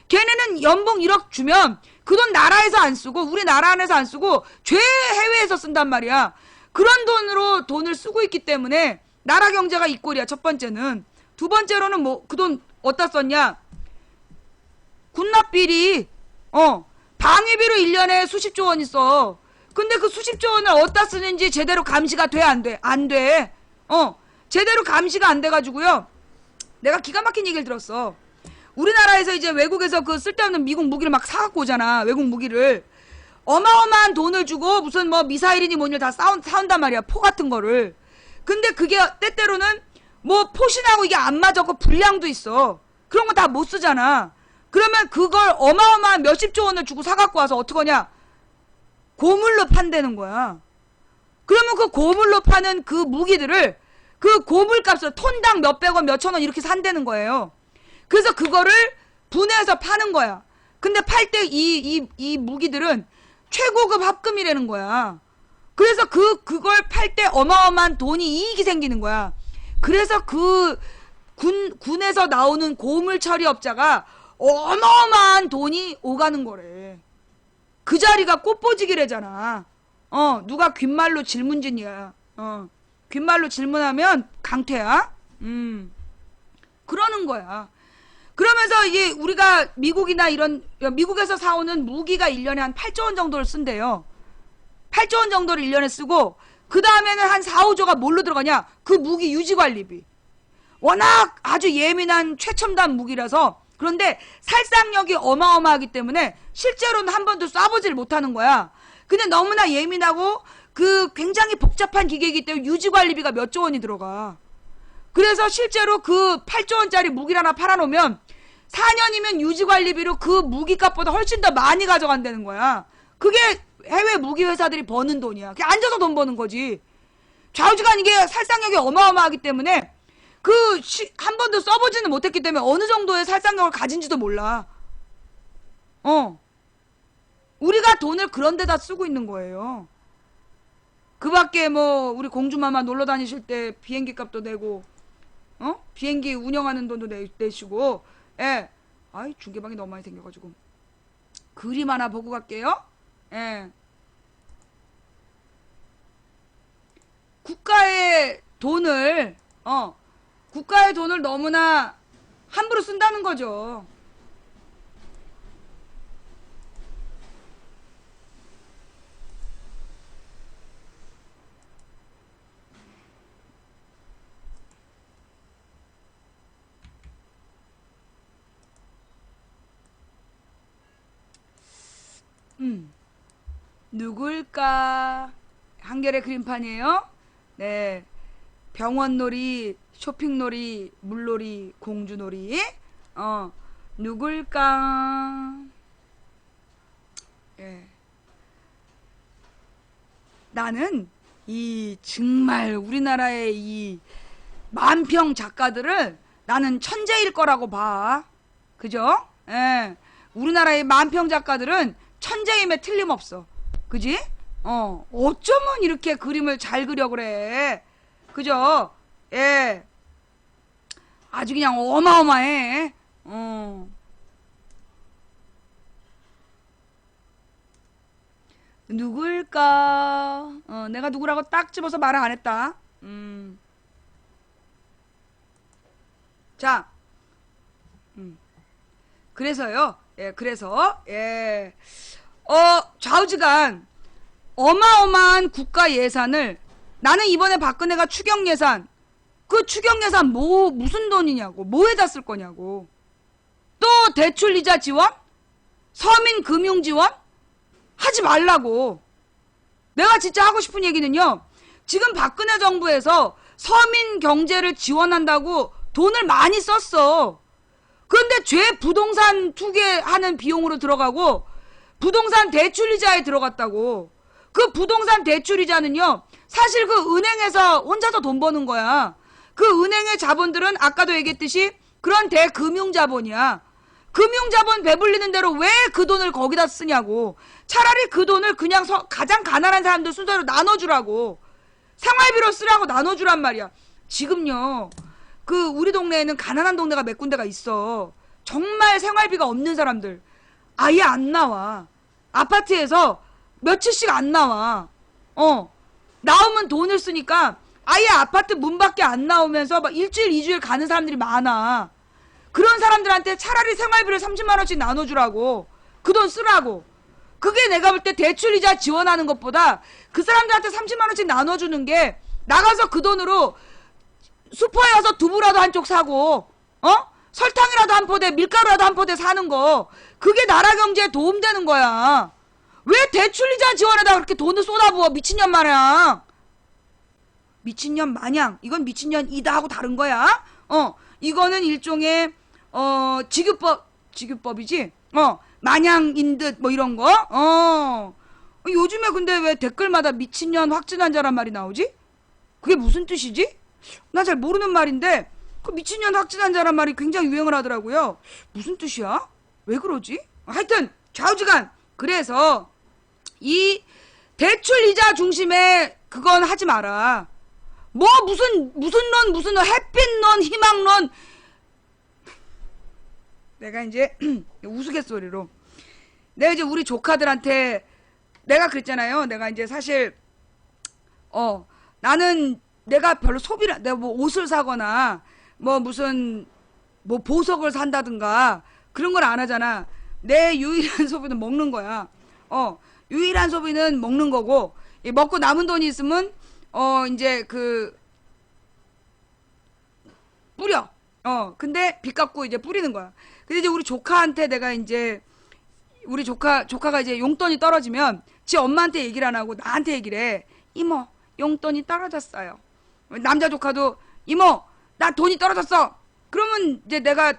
Speaker 1: 걔네는 연봉 1억 주면 그 돈 나라에서 안 쓰고 우리나라 안에서 안 쓰고 죄 해외에서 쓴단 말이야. 그런 돈으로 돈을 쓰고 있기 때문에 나라 경제가 이 꼴이야. 첫 번째는. 두 번째로는 뭐 그 돈 어디다 썼냐? 군납비리 방위비로 1년에 수십조 원 있어. 근데 그 수십조 원을 어디다 쓰는지 제대로 감시가 돼 안 돼? 안 돼. 제대로 감시가 안 돼가지고요. 내가 기가 막힌 얘기를 들었어. 우리나라에서 이제 외국에서 그 쓸데없는 미국 무기를 막 사갖고 오잖아. 외국 무기를. 어마어마한 돈을 주고 무슨 뭐 미사일이니 뭐니 다 사온단 말이야. 포 같은 거를. 근데 그게 때때로는 뭐 포신하고 이게 안 맞았고 불량도 있어. 그런 거 다 못 쓰잖아. 그러면 그걸 어마어마한 몇십조 원을 주고 사갖고 와서 어떡하냐. 고물로 판다는 거야. 그러면 그 고물로 파는 그 무기들을 그 고물값을 톤당 몇백원 몇천원 이렇게 산다는 거예요. 그래서 그거를 분해해서 파는 거야. 근데 팔 때 이 무기들은 최고급 합금이라는 거야. 그래서 그걸 팔 때 어마어마한 돈이 이익이 생기는 거야. 그래서 그 군에서 나오는 고물 처리업자가 어마어마한 돈이 오가는 거래. 그 자리가 꽃보지기래잖아. 누가 귓말로 질문진이야. 귓말로 질문하면 강퇴야. 그러는 거야. 그러면서 이게 우리가 미국이나 이런 미국에서 사오는 무기가 1년에 한 8조 원 정도를 쓴대요. 8조 원 정도를 1년에 쓰고 그 다음에는 한 4, 5조가 뭘로 들어가냐? 그 무기 유지관리비. 워낙 아주 예민한 최첨단 무기라서 그런데 살상력이 어마어마하기 때문에 실제로는 한 번도 쏴보지를 못하는 거야. 근데 너무나 예민하고 그 굉장히 복잡한 기계이기 때문에 유지관리비가 몇 조 원이 들어가. 그래서 실제로 그 8조 원짜리 무기를 하나 팔아놓으면 4년이면 유지관리비로 그 무기값보다 훨씬 더 많이 가져간다는 거야. 그게 해외 무기 회사들이 버는 돈이야. 그냥 앉아서 돈 버는 거지. 좌우지간 이게 살상력이 어마어마하기 때문에 한 번도 써보지는 못했기 때문에 어느 정도의 살상력을 가진지도 몰라. 우리가 돈을 그런 데다 쓰고 있는 거예요. 그 밖에 뭐 우리 공주마마 놀러 다니실 때 비행기 값도 내고 비행기 운영하는 돈도 내시고. 예. 아이 중계방이 너무 많이 생겨가지고 그림 하나 보고 갈게요. 예. 국가의 돈을 너무나 함부로 쓴다는 거죠. 누굴까? 한결의 그림판이에요. 네. 병원놀이, 쇼핑놀이, 물놀이, 공주놀이. 누굴까? 예. 나는 정말 우리나라의 이 만평 작가들을 나는 천재일 거라고 봐. 그죠? 예. 우리나라의 만평 작가들은 천재임에 틀림없어. 그지? 어쩌면 이렇게 그림을 잘 그려 그래. 그죠? 예. 아주 그냥 어마어마해. 누굴까? 내가 누구라고 딱 집어서 말을 안 했다. 자. 그래서요. 예, 그래서, 예. 좌우지간 어마어마한 국가 예산을 나는 이번에 박근혜가 추경 예산 그 추경 예산 무슨 돈이냐고 뭐에다 쓸 거냐고 또 대출 이자 지원 서민 금융 지원 하지 말라고. 내가 진짜 하고 싶은 얘기는요, 지금 박근혜 정부에서 서민 경제를 지원한다고 돈을 많이 썼어. 그런데 죄 부동산 투기하는 비용으로 들어가고 부동산 대출이자에 들어갔다고. 그 부동산 대출이자는요 사실 그 은행에서 혼자서 돈 버는 거야. 그 은행의 자본들은 아까도 얘기했듯이 그런 대금융자본이야. 금융자본 배불리는 대로 왜 그 돈을 거기다 쓰냐고. 차라리 그 돈을 그냥 가장 가난한 사람들 순서로 나눠주라고. 생활비로 쓰라고 나눠주란 말이야. 지금요 그 우리 동네에는 가난한 동네가 몇 군데가 있어. 정말 생활비가 없는 사람들 아예 안 나와. 아파트에서 며칠씩 안 나와. 나오면 돈을 쓰니까 아예 아파트 문 밖에 안 나오면서 막 일주일, 2주일 가는 사람들이 많아. 그런 사람들한테 차라리 생활비를 30만 원씩 나눠주라고. 그 돈 쓰라고. 그게 내가 볼 때 대출이자 지원하는 것보다 그 사람들한테 30만 원씩 나눠주는 게 나가서 그 돈으로 슈퍼에 가서 두부라도 한쪽 사고, 설탕이라도 한 포대, 밀가루라도 한 포대 사는 거, 그게 나라 경제에 도움되는 거야. 왜 대출이자 지원에다 그렇게 돈을 쏟아부어, 미친년 마냥. 미친년 마냥. 이건 미친년이다 하고 다른 거야. 이거는 일종의, 직유법이지? 마냥인 듯, 뭐 이런 거? 요즘에 근데 왜 댓글마다 미친년 확진 환자란 말이 나오지? 그게 무슨 뜻이지? 나 잘 모르는 말인데, 그 미친년 확진 환자란 말이 굉장히 유행을 하더라고요. 무슨 뜻이야? 왜 그러지? 하여튼, 좌우지간. 그래서, 이 대출 이자 중심에 그건 하지 마라. 뭐 무슨 론, 햇빛론, 희망론. 내가 이제 우스갯소리로 내가 이제 우리 조카들한테 내가 그랬잖아요. 내가 이제 사실 나는 내가 별로 소비를, 내가 뭐 옷을 사거나 뭐 무슨 뭐 보석을 산다든가 그런 걸 안 하잖아. 내 유일한 소비는 먹는 거야. 유일한 소비는 먹는 거고, 먹고 남은 돈이 있으면 이제 그 뿌려. 근데 빚 갚고 이제 뿌리는 거야. 근데 이제 우리 조카한테 내가 이제 우리 조카가 이제 용돈이 떨어지면 지 엄마한테 얘기를 안 하고 나한테 얘기를 해. 이모, 용돈이 떨어졌어요. 남자 조카도 이모, 나 돈이 떨어졌어. 그러면 이제 내가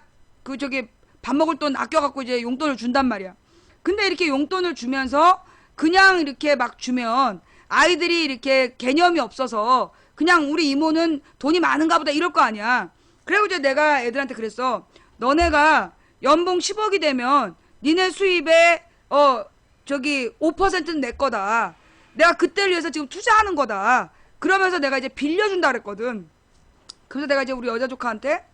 Speaker 1: 그 저기 밥 먹을 돈 아껴갖고 이제 용돈을 준단 말이야. 근데 이렇게 용돈을 주면서 그냥 이렇게 막 주면 아이들이 이렇게 개념이 없어서 그냥 우리 이모는 돈이 많은가 보다 이럴 거 아니야. 그리고 이제 내가 애들한테 그랬어. 너네가 연봉 10억이 되면 니네 수입의 저기 5%는 내 거다. 내가 그때를 위해서 지금 투자하는 거다. 그러면서 내가 이제 빌려준다 그랬거든. 그래서 내가 이제 우리 여자 조카한테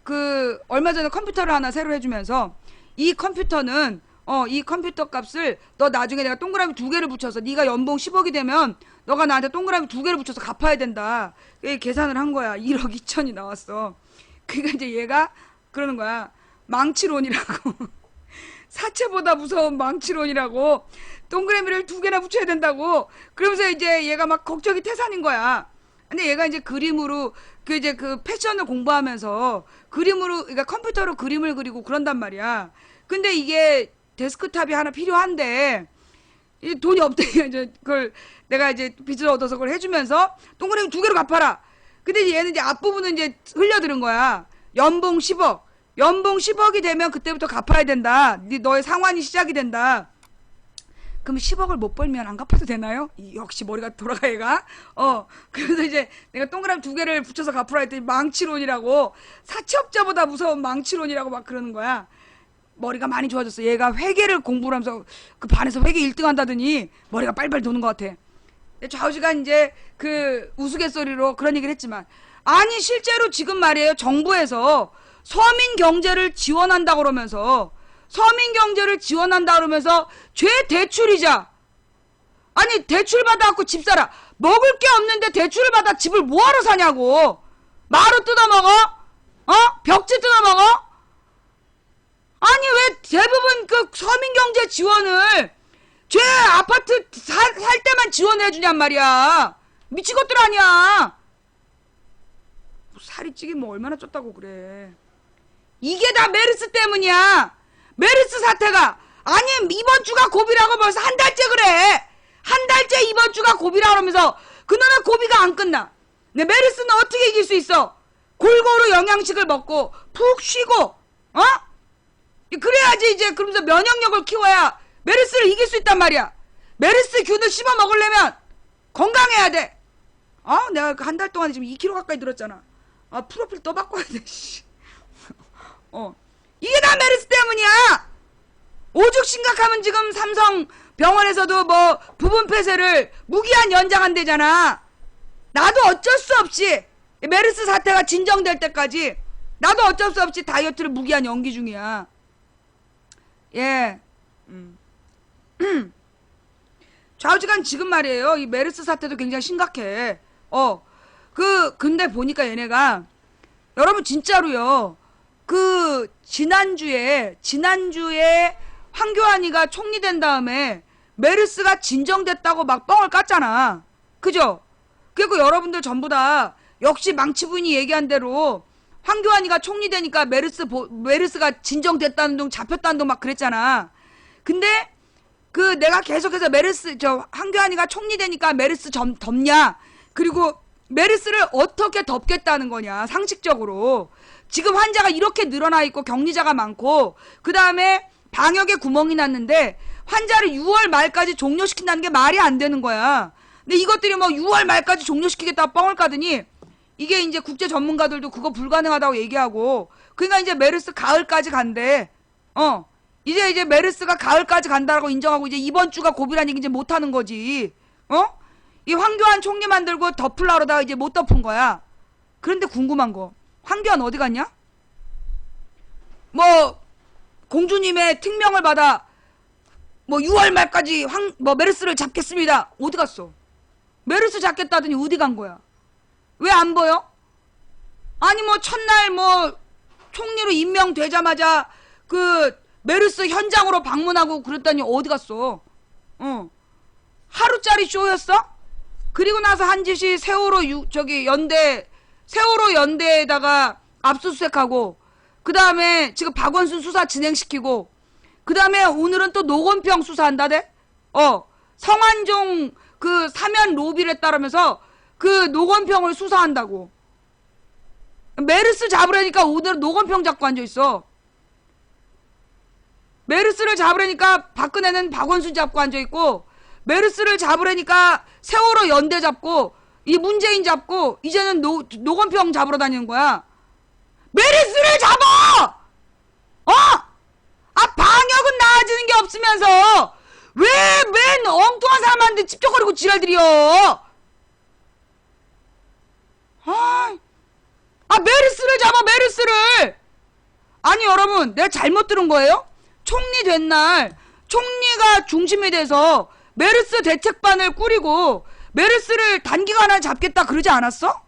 Speaker 1: 그 얼마 전에 컴퓨터를 하나 새로 해주면서 이 컴퓨터는 이 컴퓨터 값을 너 나중에 내가 동그라미 2개를 붙여서 네가 연봉 10억이 되면 너가 나한테 동그라미 2개를 붙여서 갚아야 된다. 계산을 한 거야. 1억 2천이 나왔어. 그러니까 이제 얘가 그러는 거야. 망치론이라고. 사채보다 무서운 망치론이라고. 동그라미를 2개나 붙여야 된다고. 그러면서 이제 얘가 막 걱정이 태산인 거야. 근데 얘가 이제 그림으로 그 이제 그 패션을 공부하면서 그림으로, 그러니까 컴퓨터로 그림을 그리고 그런단 말이야. 근데 이게 데스크탑이 하나 필요한데 이 돈이 없대. 이제 그걸 내가 이제 빚을 얻어서 그걸 해주면서 동그라미 2개로 갚아라. 근데 얘는 이제 앞부분은 이제 흘려들은 거야. 연봉 10억. 연봉 10억이 되면 그때부터 갚아야 된다. 너의 상환이 시작이 된다. 그럼 10억을 못 벌면 안 갚아도 되나요? 역시 머리가 돌아가 얘가. 그래서 이제 내가 동그라미 2개를 붙여서 갚으라 했더니 망치론이라고. 사채업자보다 무서운 망치론이라고 막 그러는 거야. 머리가 많이 좋아졌어. 얘가 회계를 공부를 하면서 그 반에서 회계 1등 한다더니 머리가 빨리빨리 도는 것 같아. 좌우지간 이제 그 우스갯소리로 그런 얘기를 했지만, 아니 실제로 지금 말이에요. 정부에서 서민 경제를 지원한다 그러면서 최대출이자, 아니 대출 받아갖고 집 사라. 먹을 게 없는데 대출을 받아 집을 뭐하러 사냐고. 마루 뜯어먹어? 벽지 뜯어먹어? 아니 왜 대부분 그 서민경제 지원을 죄 아파트 살 때만 지원해주냔 말이야. 미친 것들 아니야. 살이 찌긴 뭐 얼마나 쪘다고 그래. 이게 다 메르스 때문이야. 메르스 사태가. 아니 이번 주가 고비라고 벌써 한 달째 그래. 한 달째 이번 주가 고비라 그러면서 그놈의 고비가 안 끝나. 내 메르스는 어떻게 이길 수 있어? 골고루 영양식을 먹고 푹 쉬고 그래야지. 이제 그러면서 면역력을 키워야 메르스를 이길 수 있단 말이야. 메르스 균을 씹어 먹으려면 건강해야 돼. 내가 한 달 동안에 지금 2kg 가까이 들었잖아. 프로필 또 바꿔야 돼. 이게 다 메르스 때문이야. 오죽 심각하면 지금 삼성 병원에서도 뭐 부분 폐쇄를 무기한 연장한대잖아. 나도 어쩔 수 없이 메르스 사태가 진정될 때까지 나도 어쩔 수 없이 다이어트를 무기한 연기 중이야. 예. 좌우지간 지금 말이에요. 이 메르스 사태도 굉장히 심각해. 근데 보니까 얘네가, 여러분 진짜로요. 그 지난주에 황교안이가 총리 된 다음에 메르스가 진정됐다고 막 뻥을 깠잖아. 그죠? 그리고 여러분들 전부 다 역시 망치 부인이 얘기한 대로 황교안이가 총리 되니까 메르스가 진정됐다는 둥 잡혔다는 둥 막 그랬잖아. 근데 그 내가 계속해서 황교안이가 총리 되니까 메르스 덮냐, 그리고 메르스를 어떻게 덮겠다는 거냐, 상식적으로. 지금 환자가 이렇게 늘어나 있고 격리자가 많고 그 다음에 방역에 구멍이 났는데 환자를 6월 말까지 종료시킨다는 게 말이 안 되는 거야. 근데 이것들이 뭐 6월 말까지 종료시키겠다고 뻥을 까더니 이게 이제 국제 전문가들도 그거 불가능하다고 얘기하고, 그러니까 이제 메르스 가을까지 간대. 이제 메르스가 가을까지 간다라고 인정하고 이제 이번 주가 고비란 얘기 이제 못 하는 거지. 이 황교안 총리 만들고 덮으려고 그러다가 이제 못 덮은 거야. 그런데 궁금한 거, 황교안 어디 갔냐? 뭐 공주님의 특명을 받아 뭐 6월 말까지 메르스를 잡겠습니다. 어디 갔어? 메르스 잡겠다더니 어디 간 거야? 왜 안 보여? 아니 뭐 첫날 뭐 총리로 임명되자마자 그 메르스 현장으로 방문하고 그랬더니 어디 갔어? 하루짜리 쇼였어? 그리고 나서 한 짓이 세월호 연대에다가 압수수색하고, 그 다음에 지금 박원순 수사 진행시키고, 그 다음에 오늘은 또 노건평 수사한다대? 성완종 그 사면 로비를 따르면서 그 노건평을 수사한다고. 메르스 잡으려니까 오늘 노건평 잡고 앉아있어. 메르스를 잡으려니까 박근혜는 박원순 잡고 앉아있고, 메르스를 잡으려니까 세월호 연대 잡고, 이 문재인 잡고, 이제는 노건평 잡으러 다니는 거야. 메르스를 잡아! 방역은 나아지는 게 없으면서 왜 맨 엉뚱한 사람한테 찝쩍거리고 지랄들이여. 메르스를 잡아, 메르스를. 아니 여러분, 내가 잘못 들은 거예요? 총리 된 날 총리가 중심이 돼서 메르스 대책반을 꾸리고 메르스를 단기간에 잡겠다 그러지 않았어?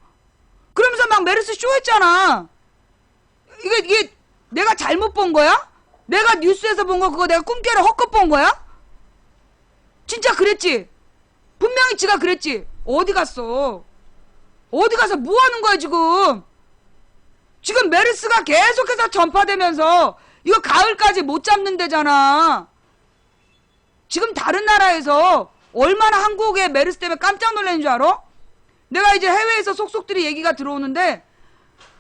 Speaker 1: 그러면서 막 메르스 쇼했잖아. 이게 내가 잘못 본 거야? 내가 뉴스에서 본 거 그거 내가 꿈깨를 헛것 본 거야? 진짜 그랬지? 분명히 지가 그랬지? 어디 갔어? 어디 가서 뭐 하는 거야 지금? 지금 메르스가 계속해서 전파되면서 이거 가을까지 못 잡는 데잖아. 지금 다른 나라에서 얼마나 한국의 메르스 때문에 깜짝 놀라는 줄 알아? 내가 이제 해외에서 속속들이 얘기가 들어오는데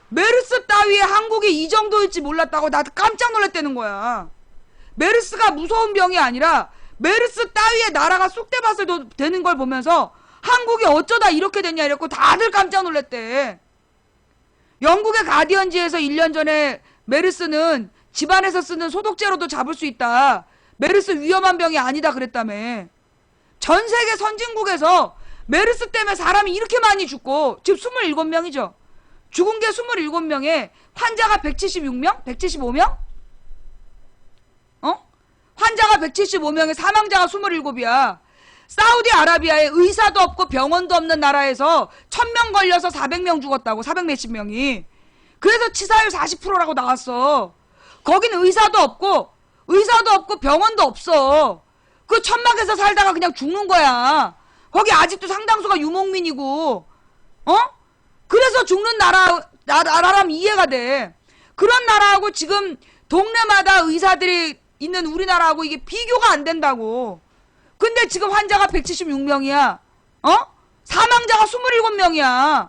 Speaker 1: 메르스 따위에 한국이 이 정도일지 몰랐다고 나도 깜짝 놀랐다는 거야. 메르스가 무서운 병이 아니라 메르스 따위에 나라가 쑥대밭을 되는 걸 보면서 한국이 어쩌다 이렇게 됐냐 이랬고 다들 깜짝 놀랐대. 영국의 가디언지에서 1년 전에 메르스는 집안에서 쓰는 소독제로도 잡을 수 있다, 메르스 위험한 병이 아니다 그랬다며. 전 세계 선진국에서 메르스 때문에 사람이 이렇게 많이 죽고 지금 27명이죠. 죽은 게 27명에 환자가 176명? 175명? 환자가 175명에 사망자가 27이야. 사우디아라비아에 의사도 없고 병원도 없는 나라에서 1000명 걸려서 400명 죽었다고, 400 몇십 명이. 그래서 치사율 40%라고 나왔어. 거긴 의사도 없고 병원도 없어. 그 천막에서 살다가 그냥 죽는 거야. 거기 아직도 상당수가 유목민이고, 그래서 죽는 나라라면 이해가 돼. 그런 나라하고 지금 동네마다 의사들이 있는 우리나라하고 이게 비교가 안 된다고. 근데 지금 환자가 176명이야. 사망자가 27명이야.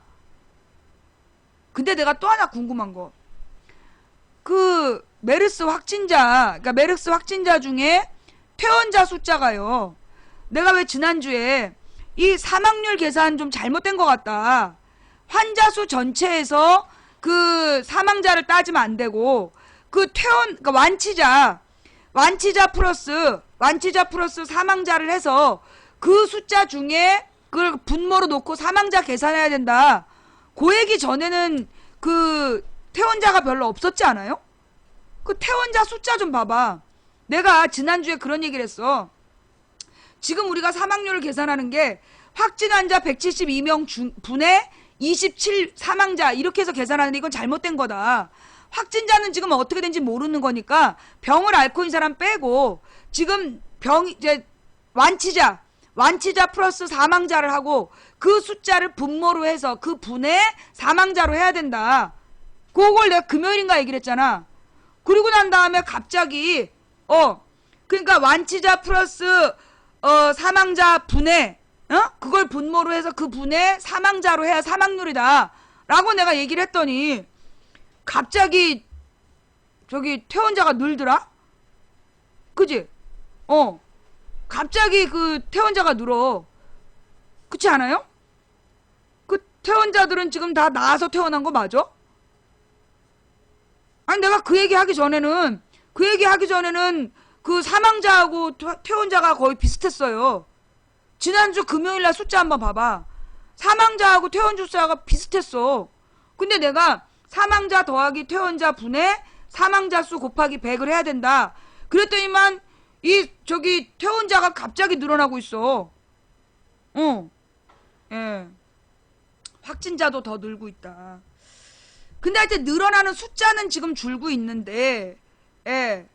Speaker 1: 근데 내가 또 하나 궁금한 거. 그 메르스 확진자 중에 퇴원자 숫자가요. 내가 왜 지난주에 이 사망률 계산 좀 잘못된 것 같다. 환자 수 전체에서 그 사망자를 따지면 안 되고 그 그러니까 완치자 플러스 사망자를 해서 그 숫자 중에 그걸 분모로 놓고 사망자 계산해야 된다. 그 얘기 전에는 그 퇴원자가 별로 없었지 않아요? 그 퇴원자 숫자 좀 봐봐. 내가 지난주에 그런 얘기를 했어. 지금 우리가 사망률을 계산하는 게 확진 환자 172명 분의 27 사망자 이렇게 해서 계산하는데 이건 잘못된 거다. 확진자는 지금 어떻게 된지 모르는 거니까 병을 앓고 있는 사람 빼고 지금 이제 완치자 플러스 사망자를 하고 그 숫자를 분모로 해서 그 분의 사망자로 해야 된다. 그걸 내가 금요일인가 얘기를 했잖아. 그리고 난 다음에 갑자기 그러니까 완치자 플러스 사망자 분의 그걸 분모로 해서 그 분의 사망자로 해야 사망률이다 라고 내가 얘기를 했더니 갑자기 저기 퇴원자가 늘더라? 그지? 갑자기 그 퇴원자가 늘어. 그렇지 않아요? 그 퇴원자들은 지금 다 나아서 퇴원한 거 맞아? 아니 내가 그 얘기 하기 전에는 그 사망자하고 퇴원자가 거의 비슷했어요. 지난주 금요일날 숫자 한번 봐봐. 사망자하고 퇴원자 숫자가 비슷했어. 근데 내가 사망자 더하기 퇴원자 분의 사망자 수 곱하기 100을 해야 된다. 그랬더니만 이 저기 퇴원자가 갑자기 늘어나고 있어. 예. 확진자도 더 늘고 있다. 근데 하여튼 늘어나는 숫자는 지금 줄고 있는데, 예.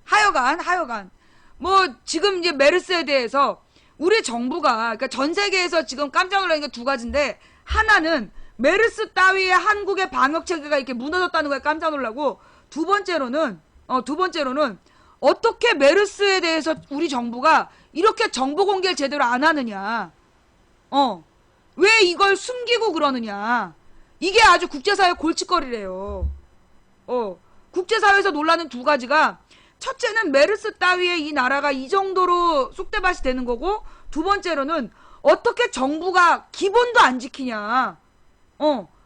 Speaker 1: 하여간 뭐 지금 이제 메르스에 대해서 우리 정부가 그러니까 전 세계에서 지금 깜짝 놀라는 게 두 가지인데, 하나는 메르스 따위의 한국의 방역 체계가 이렇게 무너졌다는 거에 깜짝 놀라고, 두 번째로는 어떻게 메르스에 대해서 우리 정부가 이렇게 정보 공개를 제대로 안 하느냐. 왜 이걸 숨기고 그러느냐. 이게 아주 국제사회 골칫거리래요. 국제사회에서 놀라는 두 가지가, 첫째는 메르스 따위의 이 나라가 이 정도로 쑥대밭이 되는 거고, 두 번째로는 어떻게 정부가 기본도 안 지키냐.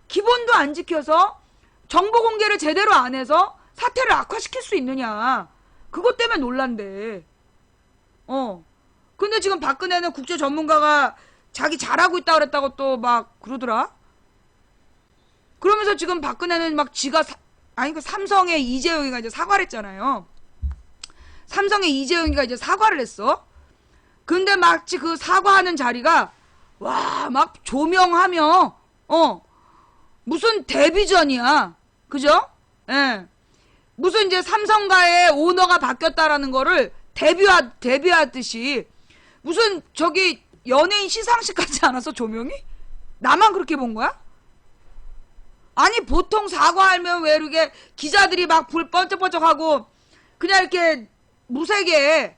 Speaker 1: 기본도 안 지켜서 정보 공개를 제대로 안 해서 사태를 악화시킬 수 있느냐. 그것 때문에 놀란대. 근데 지금 박근혜는 국제 전문가가 자기 잘하고 있다 그랬다고 또 막 그러더라. 그러면서 지금 박근혜는 막 지가 그 삼성의 이재용이가 이제 사과를 했잖아요. 삼성의 이재용이가 이제 사과를 했어. 근데 마치 그 사과하는 자리가 와 막 조명하며 무슨 데뷔전이야. 그죠? 예. 무슨 이제 삼성가의 오너가 바뀌었다라는 거를 데뷔하듯이 무슨 저기 연예인 시상식 같지 않았어 조명이? 나만 그렇게 본 거야? 아니 보통 사과하면 왜 이렇게 기자들이 막 불 번쩍번쩍하고 그냥 이렇게 무색에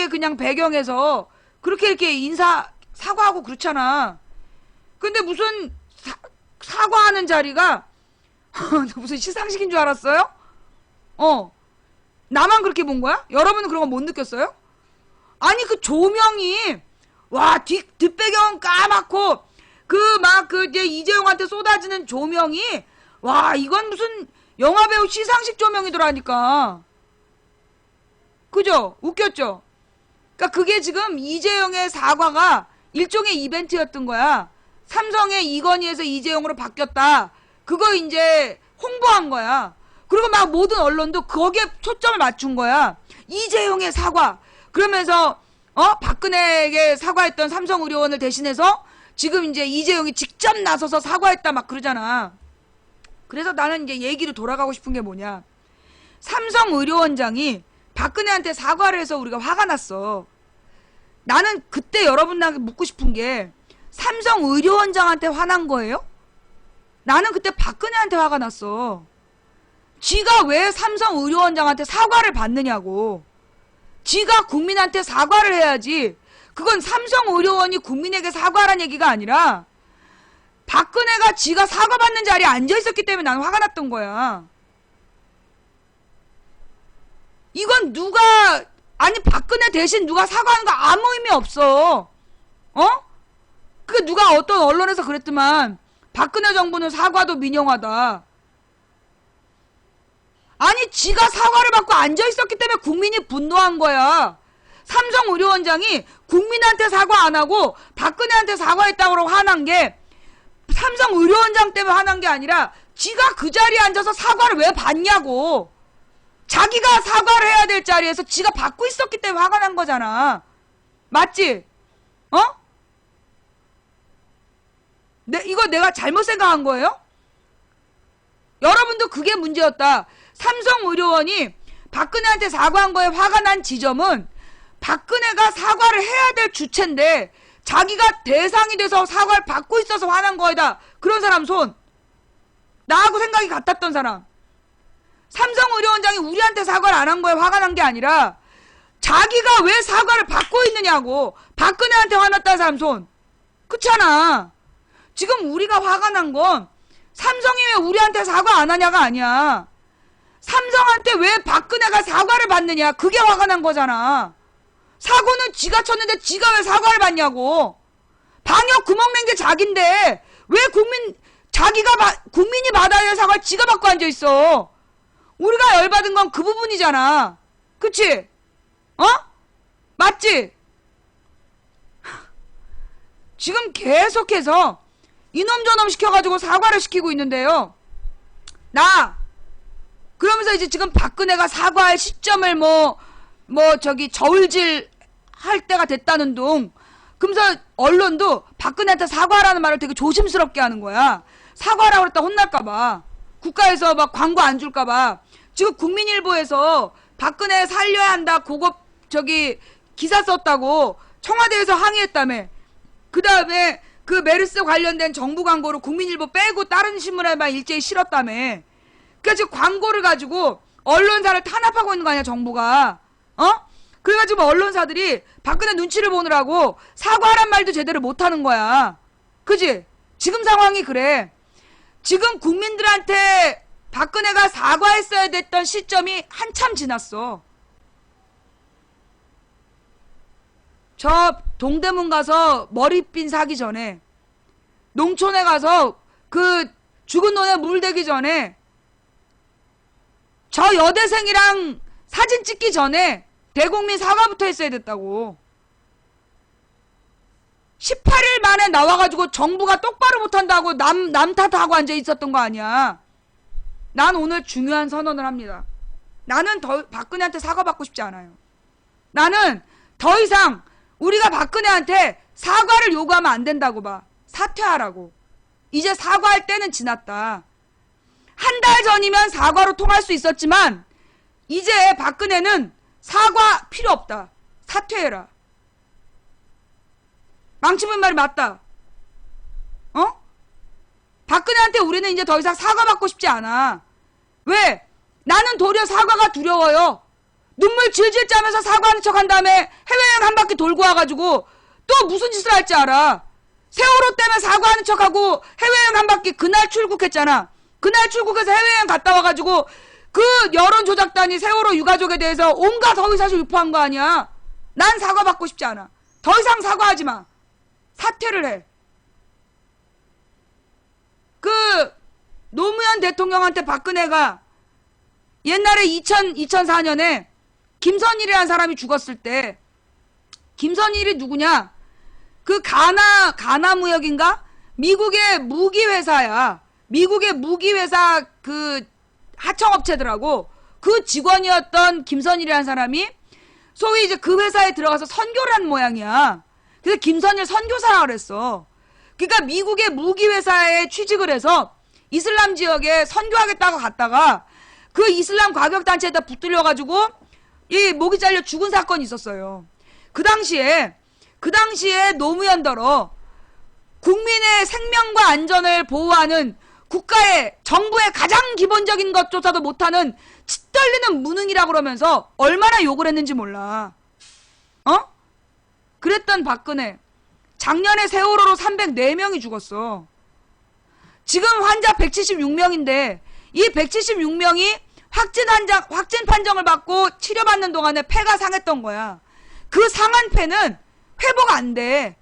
Speaker 1: 그냥 배경에서 그렇게 이렇게 사과하고 그렇잖아. 근데 무슨 사과하는 자리가 무슨 시상식인 줄 알았어요? 나만 그렇게 본 거야? 여러분은 그런 거 못 느꼈어요? 아니 그 조명이 와 뒷배경 까맣고 이제 이재용한테 쏟아지는 조명이 와 이건 무슨 영화배우 시상식 조명이더라니까. 그죠? 웃겼죠? 그러니까 그게 지금 이재용의 사과가 일종의 이벤트였던 거야. 삼성의 이건희에서 이재용으로 바뀌었다. 그거 이제 홍보한 거야. 그리고 막 모든 언론도 거기에 초점을 맞춘 거야. 이재용의 사과. 그러면서 박근혜에게 사과했던 삼성의료원을 대신해서 지금 이제 이재용이 직접 나서서 사과했다 막 그러잖아. 그래서 나는 이제 얘기로 돌아가고 싶은 게 뭐냐. 삼성의료원장이 박근혜한테 사과를 해서 우리가 화가 났어. 나는 그때 여러분한테 묻고 싶은 게 삼성의료원장한테 화난 거예요? 나는 그때 박근혜한테 화가 났어. 지가 왜 삼성의료원장한테 사과를 받느냐고. 지가 국민한테 사과를 해야지. 그건 삼성의료원이 국민에게 사과하라는 얘기가 아니라 박근혜가 지가 사과받는 자리에 앉아있었기 때문에 나는 화가 났던 거야. 이건 아니 박근혜 대신 누가 사과하는 거 아무 의미 없어. 그 누가 어떤 언론에서 그랬더만 박근혜 정부는 사과도 민영화다. 아니 지가 사과를 받고 앉아있었기 때문에 국민이 분노한 거야. 삼성의료원장이 국민한테 사과 안 하고 박근혜한테 사과했다고 화난 게 삼성의료원장 때문에 화난 게 아니라 지가 그 자리에 앉아서 사과를 왜 받냐고. 자기가 사과를 해야 될 자리에서 지가 받고 있었기 때문에 화가 난 거잖아. 맞지? 이거 내가 잘못 생각한 거예요? 여러분도 그게 문제였다. 삼성의료원이 박근혜한테 사과한 거에 화가 난 지점은 박근혜가 사과를 해야 될 주체인데 자기가 대상이 돼서 사과를 받고 있어서 화난 거이다. 그런 사람 손. 나하고 생각이 같았던 사람. 삼성의료원장이 우리한테 사과를 안 한 거에 화가 난 게 아니라 자기가 왜 사과를 받고 있느냐고 박근혜한테 화났다는 사람 손. 그렇잖아. 지금 우리가 화가 난 건 삼성이 왜 우리한테 사과 안 하냐가 아니야. 삼성한테 왜 박근혜가 사과를 받느냐. 그게 화가 난 거잖아. 사고는 지가 쳤는데 지가 왜 사과를 받냐고. 방역 구멍 낸 게 자긴데 왜 국민이 받아야 할 사과를 지가 받고 앉아있어. 우리가 열받은 건 그 부분이잖아. 그치? 어? 맞지? 지금 계속해서 이놈 저놈 시켜가지고 사과를 시키고 있는데요. 그러면서 이제 지금 박근혜가 사과할 시점을 저울질 할 때가 됐다는 둥. 그러면서 언론도 박근혜한테 사과라는 말을 되게 조심스럽게 하는 거야. 사과라고 그랬다 혼날까봐. 국가에서 막 광고 안 줄까봐. 지금 국민일보에서 박근혜 살려야 한다 그거 기사 썼다고 청와대에서 항의했다며. 그 다음에 그 메르스 관련된 정부 광고로 국민일보 빼고 다른 신문에만 일제히 실었다며. 그러니까 지금 광고를 가지고 언론사를 탄압하고 있는 거 아니야 정부가. 그래가지고 언론사들이 박근혜 눈치를 보느라고 사과하란 말도 제대로 못하는 거야. 그지? 지금 상황이 그래. 지금 국민들한테 박근혜가 사과했어야 됐던 시점이 한참 지났어. 저 동대문 가서 머리핀 사기 전에, 농촌에 가서 그 죽은 논에 물 대기 전에, 저 여대생이랑 사진 찍기 전에 대국민 사과부터 했어야 됐다고. 18일 만에 나와가지고 정부가 똑바로 못한다고 남 탓하고 앉아 있었던 거 아니야. 난 오늘 중요한 선언을 합니다. 나는 박근혜한테 사과받고 싶지 않아요. 나는 더 이상 우리가 박근혜한테 사과를 요구하면 안 된다고 봐. 사퇴하라고. 이제 사과할 때는 지났다. 한 달 전이면 사과로 통할 수 있었지만 이제 박근혜는 사과 필요 없다. 사퇴해라. 망치부인 말이 맞다. 박근혜한테 우리는 이제 더 이상 사과받고 싶지 않아. 왜? 나는 도리어 사과가 두려워요. 눈물 질질 짜면서 사과하는 척 한 다음에 해외여행 한 바퀴 돌고 와가지고 또 무슨 짓을 할지 알아. 세월호 때문에 사과하는 척하고 해외여행 한 바퀴 그날 출국했잖아. 그날 출국해서 해외여행 갔다 와가지고 그 여론조작단이 세월호 유가족에 대해서 온갖 허위사실 유포한 거 아니야. 난 사과받고 싶지 않아. 더 이상 사과하지 마. 사퇴를 해. 노무현 대통령한테 박근혜가 옛날에 2004년에 김선일이라는 사람이 죽었을 때, 김선일이 누구냐? 그 가나무역인가? 미국의 무기회사야. 미국의 무기회사 그 하청업체더라고. 그 직원이었던 김선일이라는 사람이 소위 이제 그 회사에 들어가서 선교를 한 모양이야. 그래서 김선일 선교사라 그랬어. 그러니까 미국의 무기회사에 취직을 해서 이슬람 지역에 선교하겠다고 갔다가 그 이슬람 과격단체에다 붙들려가지고 이 목이 잘려 죽은 사건이 있었어요. 그 당시에 노무현더러 국민의 생명과 안전을 보호하는 국가의 정부의 가장 기본적인 것조차도 못하는 치떨리는 무능이라고 그러면서 얼마나 욕을 했는지 몰라. 그랬던 박근혜 작년에 세월호로 304명이 죽었어. 지금 환자 176명인데 이 176명이 확진 판정을 받고 치료받는 동안에 폐가 상했던 거야. 그 상한 폐는 회복 안 돼.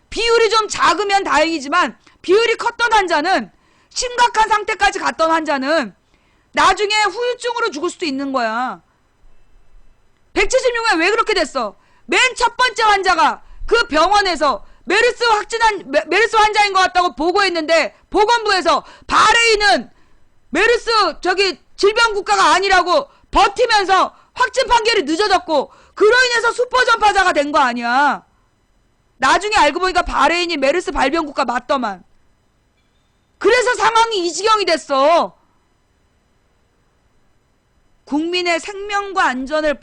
Speaker 1: 비율이 좀 작으면 다행이지만 비율이 컸던 환자는, 심각한 상태까지 갔던 환자는 나중에 후유증으로 죽을 수도 있는 거야. 176명 왜 그렇게 됐어? 맨 첫 번째 환자가 그 병원에서 메르스 환자인 것 같다고 보고했는데 보건부에서 바레인은 메르스 질병국가가 아니라고 버티면서 확진 판결이 늦어졌고 그로 인해서 수포 전파자가 된 거 아니야. 나중에 알고 보니까 바레인이 메르스 발병국가 맞더만. 그래서 상황이 이 지경이 됐어. 국민의 생명과 안전을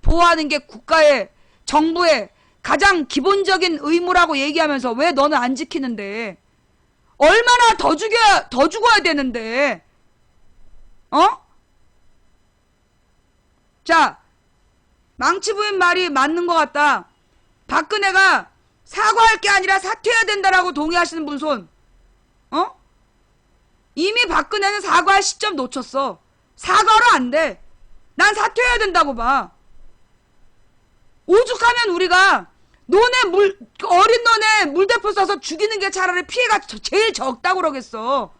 Speaker 1: 보호하는 게 국가의, 정부의 가장 기본적인 의무라고 얘기하면서 왜 너는 안 지키는데? 얼마나 더 죽어야 되는데? 자, 망치 부인 말이 맞는 것 같다. 박근혜가 사과할 게 아니라 사퇴해야 된다라고 동의하시는 분 손. 이미 박근혜는 사과할 시점 놓쳤어. 사과로 안 돼. 난 사퇴해야 된다고 봐. 오죽하면 우리가 어린 너네 물대포 쏴서 죽이는 게 차라리 피해가 제일 적다고 그러겠어.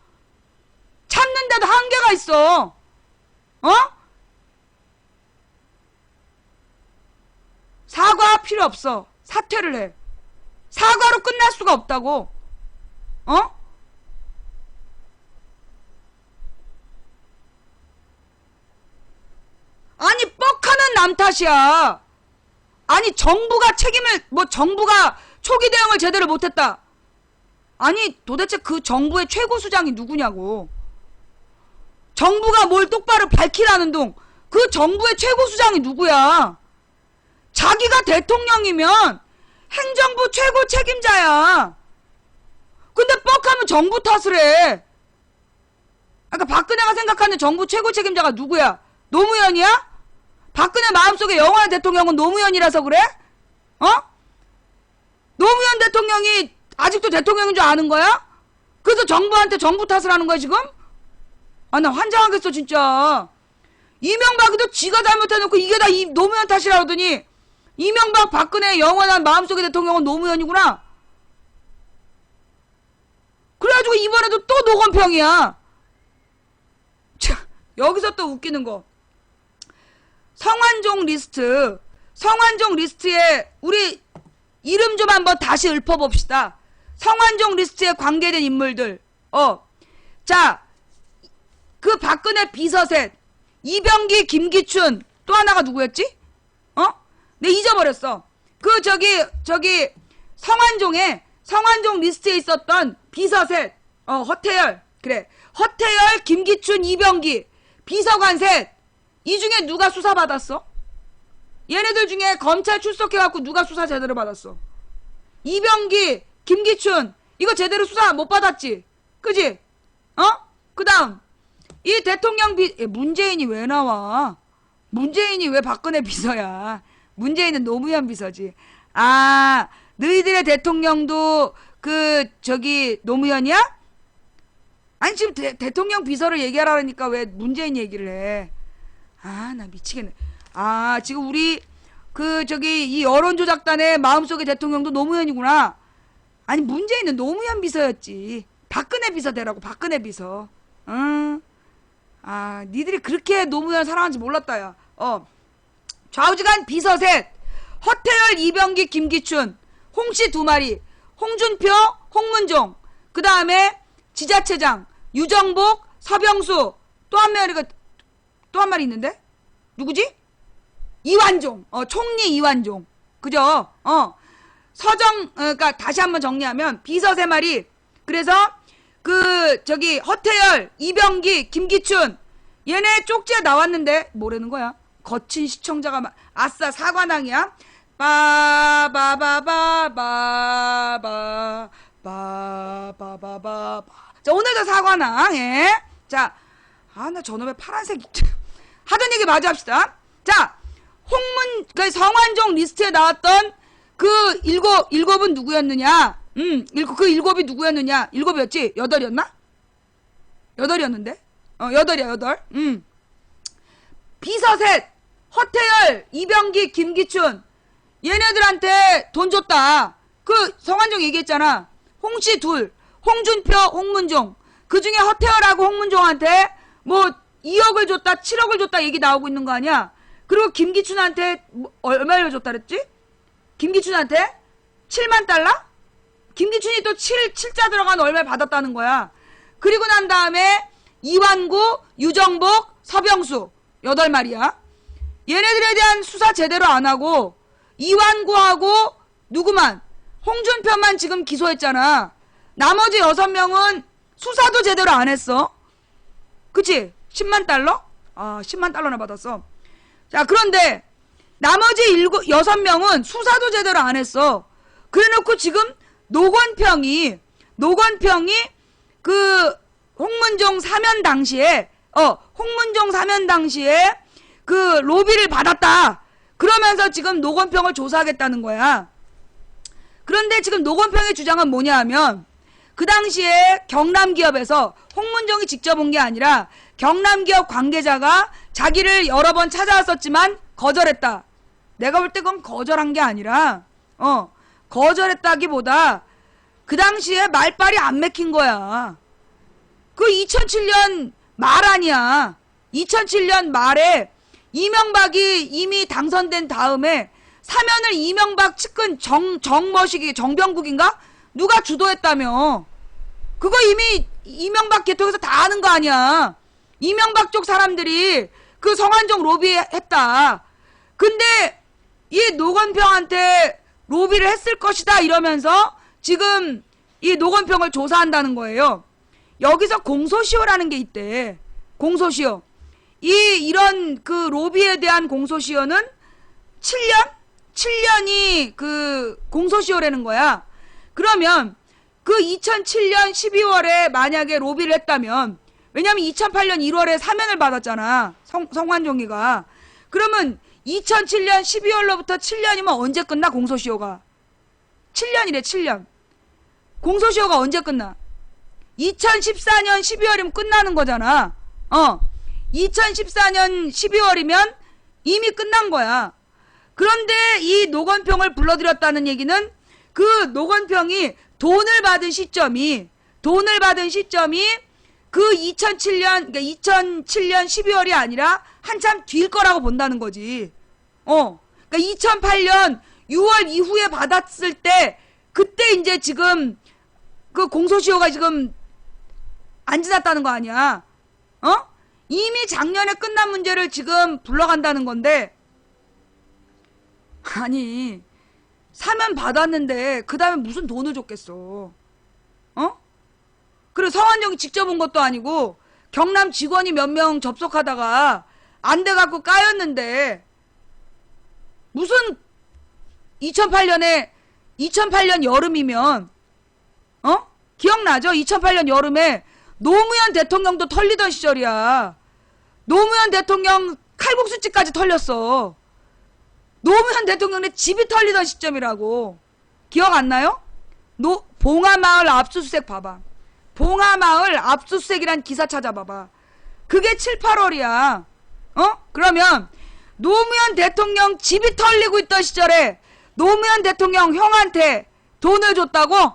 Speaker 1: 참는데도 한계가 있어. 사과 필요 없어. 사퇴를 해. 사과로 끝날 수가 없다고. 아니 뻑하는 남 탓이야. 아니 정부가 정부가 초기 대응을 제대로 못했다. 아니 도대체 그 정부의 최고 수장이 누구냐고. 정부가 뭘 똑바로 밝히라는 동 그 정부의 최고 수장이 누구야. 자기가 대통령이면 행정부 최고 책임자야. 근데 뻑하면 정부 탓을 해. 그러니까 박근혜가 생각하는 정부 최고 책임자가 누구야? 노무현이야? 박근혜 마음속에 영원한 대통령은 노무현이라서 그래? 노무현 대통령이 아직도 대통령인 줄 아는 거야? 그래서 정부한테 정부 탓을 하는 거야 지금? 아 나 환장하겠어 진짜. 이명박이도 지가 잘못해놓고 이게 다 노무현 탓이라 하더니 이명박 박근혜의 영원한 마음속의 대통령은 노무현이구나. 그래가지고 이번에도 또 노건평이야. 자, 여기서 또 웃기는 거. 성완종 리스트에 우리 이름 좀 한번 다시 읊어봅시다. 성완종 리스트에 관계된 인물들. 자, 그 박근혜 비서셋, 이병기, 김기춘, 또 하나가 누구였지? 내 잊어버렸어. 그 성완종 리스트에 있었던 비서셋, 허태열, 그래. 허태열, 김기춘, 이병기, 비서관 셋. 이 중에 누가 수사받았어? 얘네들 중에 검찰 출석해갖고 누가 수사 제대로 받았어? 이병기, 김기춘, 이거 제대로 수사 못 받았지? 그지? 그 다음, 이 대통령 문재인이 왜 나와? 문재인이 왜 박근혜 비서야? 문재인은 노무현 비서지. 아, 너희들의 대통령도 노무현이야? 아니 지금 대통령 비서를 얘기하라니까 왜 문재인 얘기를 해? 아, 나 미치겠네. 아, 지금 우리 이 여론조작단의 마음속의 대통령도 노무현이구나. 아니 문재인은 노무현 비서였지. 박근혜 비서 되라고. 박근혜 비서. 아, 니들이 그렇게 노무현 사랑하는지 몰랐다 야. 좌우지간 비서 셋. 허태열, 이병기, 김기춘, 홍씨 2마리, 홍준표, 홍문종, 그 다음에 지자체장 유정복, 서병수, 또 한 마리 있는데? 누구지? 이완종, 총리 이완종. 그죠? 그러니까 다시 한번 정리하면 비서 3마리. 그래서 허태열, 이병기, 김기춘, 얘네 쪽지에 나왔는데 뭐라는 거야? 거친 시청자가 아싸 사관왕이야. 빠바바바바바바바바바. 자, 오늘도 사관왕. 예. 자, 나 저놈의 파란색 하던 얘기 마저 합시다. 자, 성완종 리스트에 나왔던 그 일곱은 누구였느냐? 그 일곱이 누구였느냐? 일곱이었지? 8이었나? 8이었는데? 8이야, 8. 비서 셋, 허태열, 이병기, 김기춘, 얘네들한테 돈 줬다. 그 성완종 얘기했잖아. 홍씨 2, 홍준표, 홍문종. 그 중에 허태열하고 홍문종한테 뭐 2억을 줬다, 7억을 줬다 얘기 나오고 있는 거 아니야? 그리고 김기춘한테 얼마를 줬다 그랬지? 김기춘한테 7만 달러? 김기춘이 또 7자 들어간 얼마를 받았다는 거야. 그리고 난 다음에 이완구, 유정복, 서병수 8마리야. 얘네들에 대한 수사 제대로 안 하고 이완구하고 누구만 홍준표만 지금 기소했잖아. 나머지 6명은 수사도 제대로 안 했어. 그치? 10만 달러? 아, 10만 달러나 받았어. 자, 그런데 나머지 6명은 수사도 제대로 안 했어. 그래놓고 지금 노건평이 그 홍문종 사면 당시에 그 로비를 받았다. 그러면서 지금 노건평을 조사하겠다는 거야. 그런데 지금 노건평의 주장은 뭐냐 하면 그 당시에 경남기업에서 홍문종이 직접 온 게 아니라 경남기업 관계자가 자기를 여러 번 찾아왔었지만 거절했다. 내가 볼 때 그건 거절한 게 아니라 거절했다기보다 그 당시에 말빨이 안 맥힌 거야. 그 2007년 말 아니야. 2007년 말에 이명박이 이미 당선된 다음에 사면을 이명박 측근 정병국인가? 누가 주도했다며. 그거 이미 이명박 개통에서 다 아는 거 아니야. 이명박 쪽 사람들이 그 성완종 로비했다. 근데 이 노건평한테 로비를 했을 것이다 이러면서 지금 이 노건평을 조사한다는 거예요. 여기서 공소시효라는 게 있대. 공소시효. 이런 그 로비에 대한 공소시효는 7년이 그 공소시효라는 거야. 그러면 그 2007년 12월에 만약에 로비를 했다면, 왜냐면 2008년 1월에 사면을 받았잖아. 성완종이가. 그러면 2007년 12월로부터 7년이면 언제 끝나? 공소시효가. 7년이래 7년. 공소시효가 언제 끝나? 2014년 12월이면 끝나는 거잖아. 2014년 12월이면 이미 끝난 거야. 그런데 이 노건평을 불러들였다는 얘기는 그 노건평이 돈을 받은 시점이 그 2007년 12월이 아니라 한참 뒤일 거라고 본다는 거지. 그러니까 2008년 6월 이후에 받았을 때 그때 이제 지금 그 공소시효가 지금 안 지났다는 거 아니야. 이미 작년에 끝난 문제를 지금 불러간다는 건데, 아니 사면 받았는데 그 다음에 무슨 돈을 줬겠어. 그리고 성완종이 직접 온 것도 아니고 경남 직원이 몇 명 접속하다가 안 돼갖고 까였는데, 무슨 2008년 여름이면 기억나죠? 2008년 여름에 노무현 대통령도 털리던 시절이야. 노무현 대통령 칼국수집까지 털렸어. 노무현 대통령의 집이 털리던 시점이라고. 기억 안 나요? 봉하마을 압수수색 봐봐. 봉하마을 압수수색이란 기사 찾아봐봐. 그게 7, 8월이야. 그러면 노무현 대통령 집이 털리고 있던 시절에 노무현 대통령 형한테 돈을 줬다고?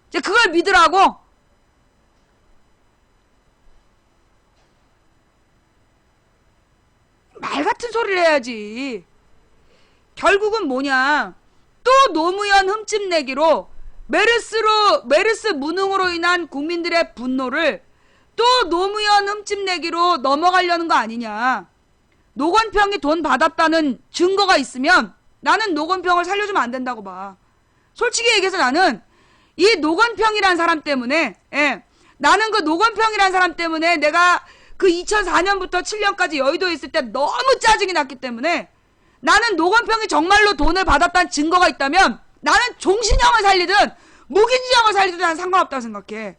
Speaker 1: 이제 그걸 믿으라고? 말 같은 소리를 해야지. 결국은 뭐냐, 또 노무현 흠집내기로 메르스 무능으로 인한 국민들의 분노를 또 노무현 흠집내기로 넘어가려는 거 아니냐. 노건평이 돈 받았다는 증거가 있으면 나는 노건평을 살려주면 안 된다고 봐. 솔직히 얘기해서 나는 이 노건평이란 사람 때문에, 나는 그 노건평이란 사람 때문에 내가 그 2004년부터 7년까지 여의도에 있을 때 너무 짜증이 났기 때문에, 나는 노건평이 정말로 돈을 받았다는 증거가 있다면 나는 종신형을 살리든 무기징역을 살리든 난 상관없다고 생각해.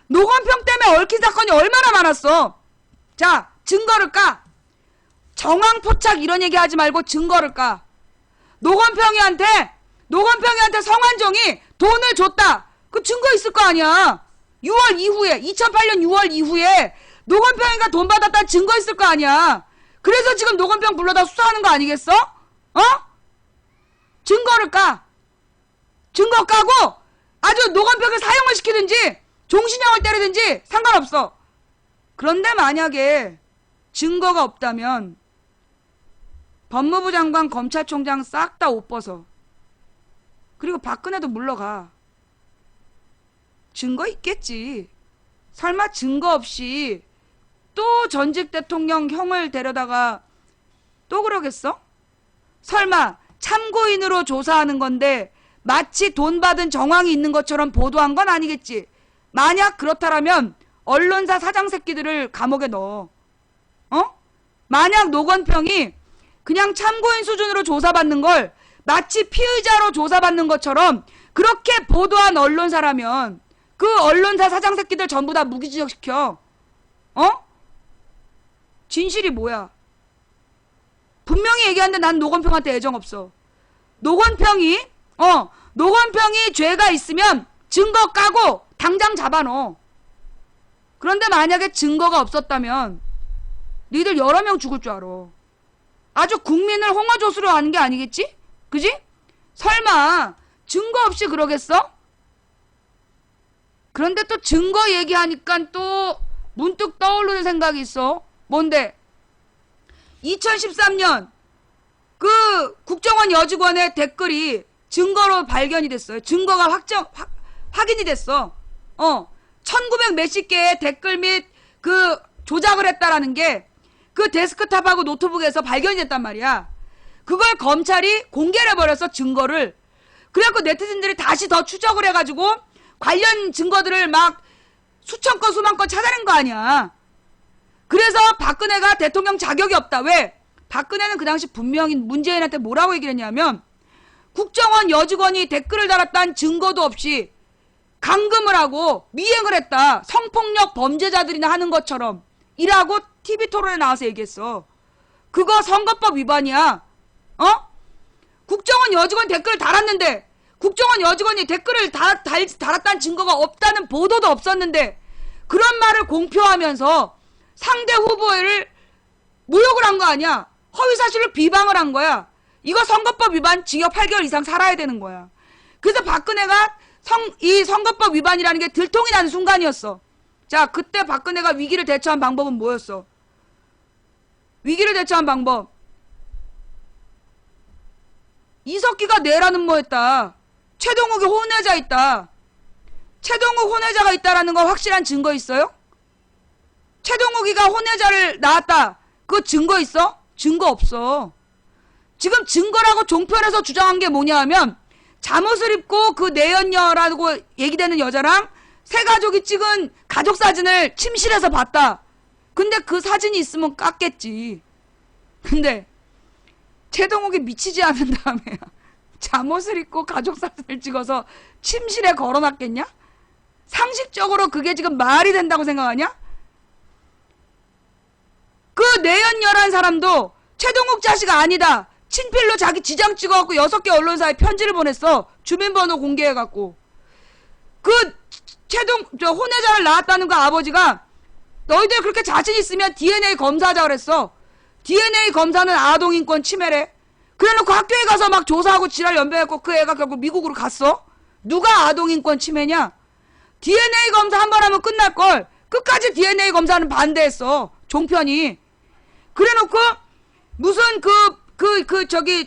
Speaker 1: 노건평 때문에 얽힌 사건이 얼마나 많았어. 자, 증거를 까. 정황포착 이런 얘기 하지 말고 증거를 까. 노건평이한테 성완종이 돈을 줬다. 그 증거 있을 거 아니야. 6월 이후에, 2008년 6월 이후에 노건평이가 돈 받았다는 증거 있을 거 아니야. 그래서 지금 노건평 불러다 수사하는 거 아니겠어? 증거를 까. 증거 까고 아주 노건평을 사형을 시키든지 종신형을 때리든지 상관없어. 그런데 만약에 증거가 없다면 법무부 장관, 검찰총장 싹 다 옷 벗어. 그리고 박근혜도 물러가. 증거 있겠지. 설마 증거 없이 또 전직 대통령 형을 데려다가 또 그러겠어? 설마 참고인으로 조사하는 건데 마치 돈 받은 정황이 있는 것처럼 보도한 건 아니겠지. 만약 그렇다라면 언론사 사장 새끼들을 감옥에 넣어. 만약 노건평이 그냥 참고인 수준으로 조사받는 걸 마치 피의자로 조사받는 것처럼 그렇게 보도한 언론사라면 그 언론사 사장 새끼들 전부 다 무기징역시켜. 진실이 뭐야? 분명히 얘기하는데 난 노건평한테 애정 없어. 노건평이 죄가 있으면 증거 까고 당장 잡아넣어. 그런데 만약에 증거가 없었다면 니들 여러 명 죽을 줄 알아. 아주 국민을 홍어조수로 하는 게 아니겠지? 그지? 설마 증거 없이 그러겠어? 그런데 또 증거 얘기하니까 또 문득 떠오르는 생각이 있어. 뭔데? 2013년 그 국정원 여직원의 댓글이 증거로 발견이 됐어요. 증거가 확인이 됐어. 1900 몇십 개의 댓글 및 그 조작을 했다라는 게 그 데스크탑하고 노트북에서 발견이 됐단 말이야. 그걸 검찰이 공개를 해버렸어, 증거를. 그래갖고 네티즌들이 다시 더 추적을 해가지고 관련 증거들을 막 수천 건 수만 건 찾아낸 거 아니야. 그래서 박근혜가 대통령 자격이 없다. 왜? 박근혜는 그 당시 분명히 문재인한테 뭐라고 얘기를 했냐면 국정원 여직원이 댓글을 달았다는 증거도 없이 감금을 하고 미행을 했다. 성폭력 범죄자들이나 하는 것처럼 이라고 TV토론에 나와서 얘기했어. 그거 선거법 위반이야. 국정원 여직원 댓글을 달았는데 국정원 여직원이 댓글을 달았다는 증거가 없다는 보도도 없었는데 그런 말을 공표하면서 상대 후보를 모욕을 한 거 아니야. 허위사실로 비방을 한 거야. 이거 선거법 위반, 징역 8개월 이상 살아야 되는 거야. 그래서 박근혜가 이 선거법 위반이라는 게 들통이 나는 순간이었어. 자, 그때 박근혜가 위기를 대처한 방법은 뭐였어? 위기를 대처한 방법. 이석기가 내라는 뭐였다. 최동욱이 혼외자 있다. 최동욱 혼외자가 있다라는 거 확실한 증거 있어요? 최동욱이가 혼외자를 낳았다. 그거 증거 있어? 증거 없어. 지금 증거라고 종편에서 주장한 게 뭐냐 하면 잠옷을 입고 그 내연녀라고 얘기되는 여자랑 새 가족이 찍은 가족 사진을 침실에서 봤다. 근데 그 사진이 있으면 깠겠지. 근데 최동욱이 미치지 않은 다음에 잠옷을 입고 가족 사진을 찍어서 침실에 걸어놨겠냐? 상식적으로 그게 지금 말이 된다고 생각하냐? 그 내연녀란 사람도 최동욱 자식 아니다. 친필로 자기 지장 찍어갖고 6개 언론사에 편지를 보냈어. 주민번호 공개해갖고. 혼외자를 낳았다는 거 아버지가 너희들 그렇게 자신 있으면 DNA 검사하자 그랬어. DNA 검사는 아동인권 침해래. 그래놓고 학교에 가서 막 조사하고 지랄 연배했고 그 애가 결국 미국으로 갔어. 누가 아동인권 침해냐? DNA 검사 한 번 하면 끝날걸. 끝까지 DNA 검사는 반대했어. 종편이. 그래놓고 무슨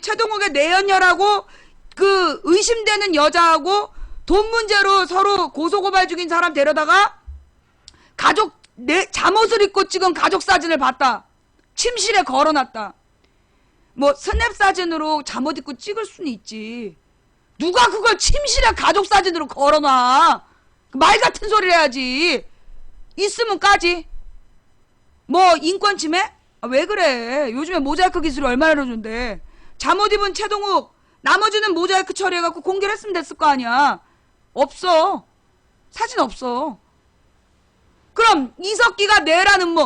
Speaker 1: 최동욱의 내연녀라고 그 의심되는 여자하고 돈 문제로 서로 고소고발 중인 사람 데려다가 잠옷을 입고 찍은 가족 사진을 봤다. 침실에 걸어놨다. 뭐 스냅 사진으로 잠옷 입고 찍을 수는 있지. 누가 그걸 침실에 가족 사진으로 걸어놔. 말 같은 소리를 해야지. 있으면 까지. 뭐 인권 침해? 왜 그래? 요즘에 모자이크 기술이 얼마나 좋은데. 잠옷 입은 최동욱 나머지는 모자이크 처리해갖고 공개를 했으면 됐을 거 아니야. 없어. 사진 없어. 그럼 이석기가 내라는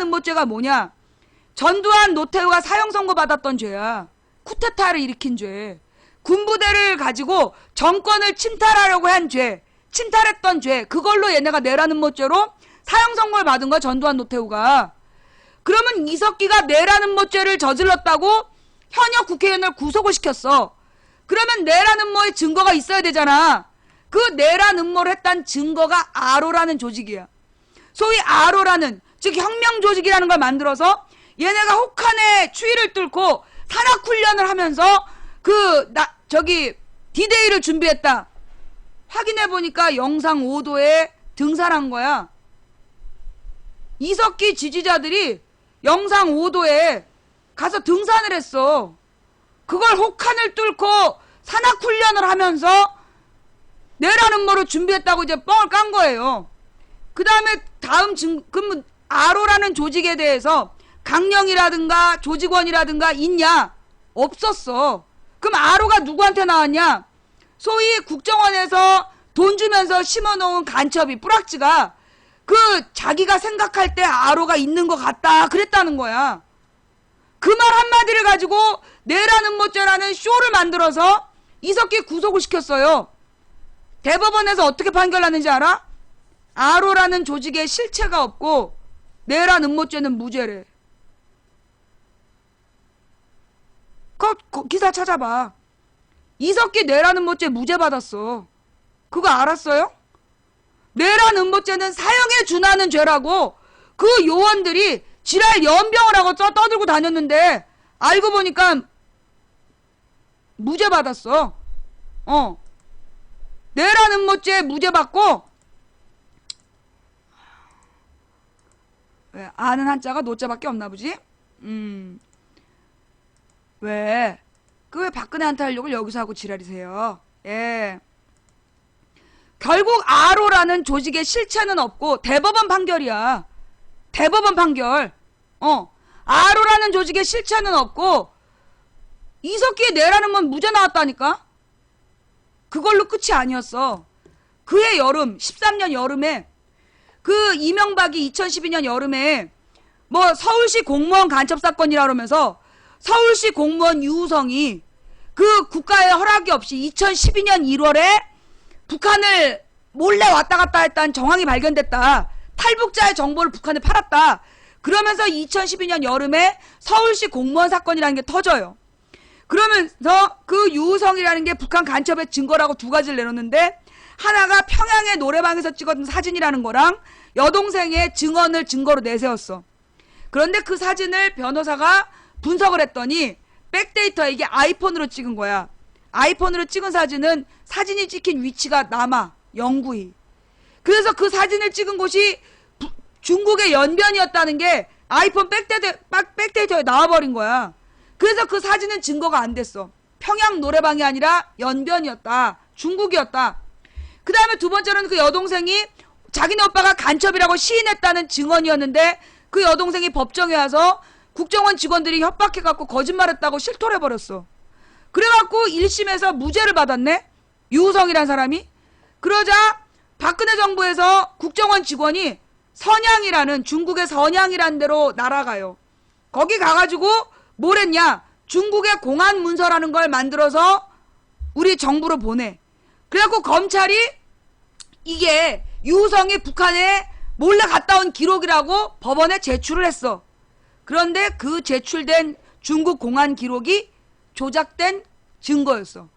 Speaker 1: 음모죄가 뭐냐? 전두환 노태우가 사형 선고 받았던 죄야. 쿠데타를 일으킨 죄. 군부대를 가지고 정권을 침탈하려고 한 죄. 침탈했던 죄. 그걸로 얘네가 내라는 음모죄로 사형 선고를 받은 거야. 전두환 노태우가. 그러면 이석기가 내라는 음모죄를 저질렀다고 현역 국회의원을 구속을 시켰어. 그러면 내라는 음모의 증거가 있어야 되잖아. 그 내란 음모를 했다는 증거가 아로라는 조직이야. 소위 아로라는, 즉 혁명조직이라는 걸 만들어서 얘네가 혹한의 추위를 뚫고 산악훈련을 하면서 디데이를 준비했다. 확인해보니까 영상 5도에 등산한 거야. 이석기 지지자들이 영상 5도에 가서 등산을 했어. 그걸 혹한을 뚫고 산악훈련을 하면서 내란 음모를 준비했다고 이제 뻥을 깐 거예요. 그 다음에 아로라는 조직에 대해서 강령이라든가 조직원이라든가 있냐? 없었어. 그럼 아로가 누구한테 나왔냐? 소위 국정원에서 돈 주면서 심어놓은 간첩이 뿌락지가 그 자기가 생각할 때 아로가 있는 것 같다 그랬다는 거야. 그 말 한마디를 가지고 내라는 못죄라는 쇼를 만들어서 이석기 구속을 시켰어요. 대법원에서 어떻게 판결하는지 알아? 아로라는 조직에 실체가 없고 내란 음모죄는 무죄래. 기사 찾아봐. 이석기 내란 음모죄 무죄 받았어. 그거 알았어요? 내란 음모죄는 사형에 준하는 죄라고 그 요원들이 지랄 연병을 하고 떠들고 다녔는데 알고 보니까 무죄 받았어. 내란 음모죄 무죄 받고 왜 아는 한자가 노자밖에 없나 보지? 왜? 그 왜 박근혜한테 하려고 여기서 하고 지랄이세요? 예. 결국 아로라는 조직의 실체는 없고 대법원 판결이야. 대법원 판결. 아로라는 조직의 실체는 없고 이석기의 내라는 건 무죄 나왔다니까? 그걸로 끝이 아니었어. 그해 여름, 13년 여름에 그 이명박이 2012년 여름에 뭐 서울시 공무원 간첩 사건이라 그러면서 서울시 공무원 유우성이 그 국가의 허락이 없이 2012년 1월에 북한을 몰래 왔다 갔다 했다는 정황이 발견됐다. 탈북자의 정보를 북한에 팔았다. 그러면서 2012년 여름에 서울시 공무원 사건이라는 게 터져요. 그러면서 그 유우성이라는 게 북한 간첩의 증거라고 두 가지를 내놓는데 하나가 평양의 노래방에서 찍었던 사진이라는 거랑 여동생의 증언을 증거로 내세웠어. 그런데 그 사진을 변호사가 분석을 했더니 백데이터에 이게 아이폰으로 찍은 거야. 아이폰으로 찍은 사진은 사진이 찍힌 위치가 남아. 영구히. 그래서 그 사진을 찍은 곳이 중국의 연변이었다는 게 아이폰 백데이터에 나와버린 거야. 그래서 그 사진은 증거가 안 됐어. 평양 노래방이 아니라 연변이었다. 중국이었다. 그 다음에 두 번째로는 그 여동생이 자기네 오빠가 간첩이라고 시인했다는 증언이었는데 그 여동생이 법정에 와서 국정원 직원들이 협박해갖고 거짓말했다고 실토를 해버렸어. 그래갖고 1심에서 무죄를 받았네? 유우성이란 사람이. 그러자 박근혜 정부에서 국정원 직원이 선양이라는 중국의 선양이라는 데로 날아가요. 거기 가가지고 뭘 했냐? 중국의 공안 문서라는 걸 만들어서 우리 정부로 보내. 그래갖고 검찰이 이게 유우성이 북한에 몰래 갔다 온 기록이라고 법원에 제출을 했어. 그런데 그 제출된 중국 공안 기록이 조작된 증거였어.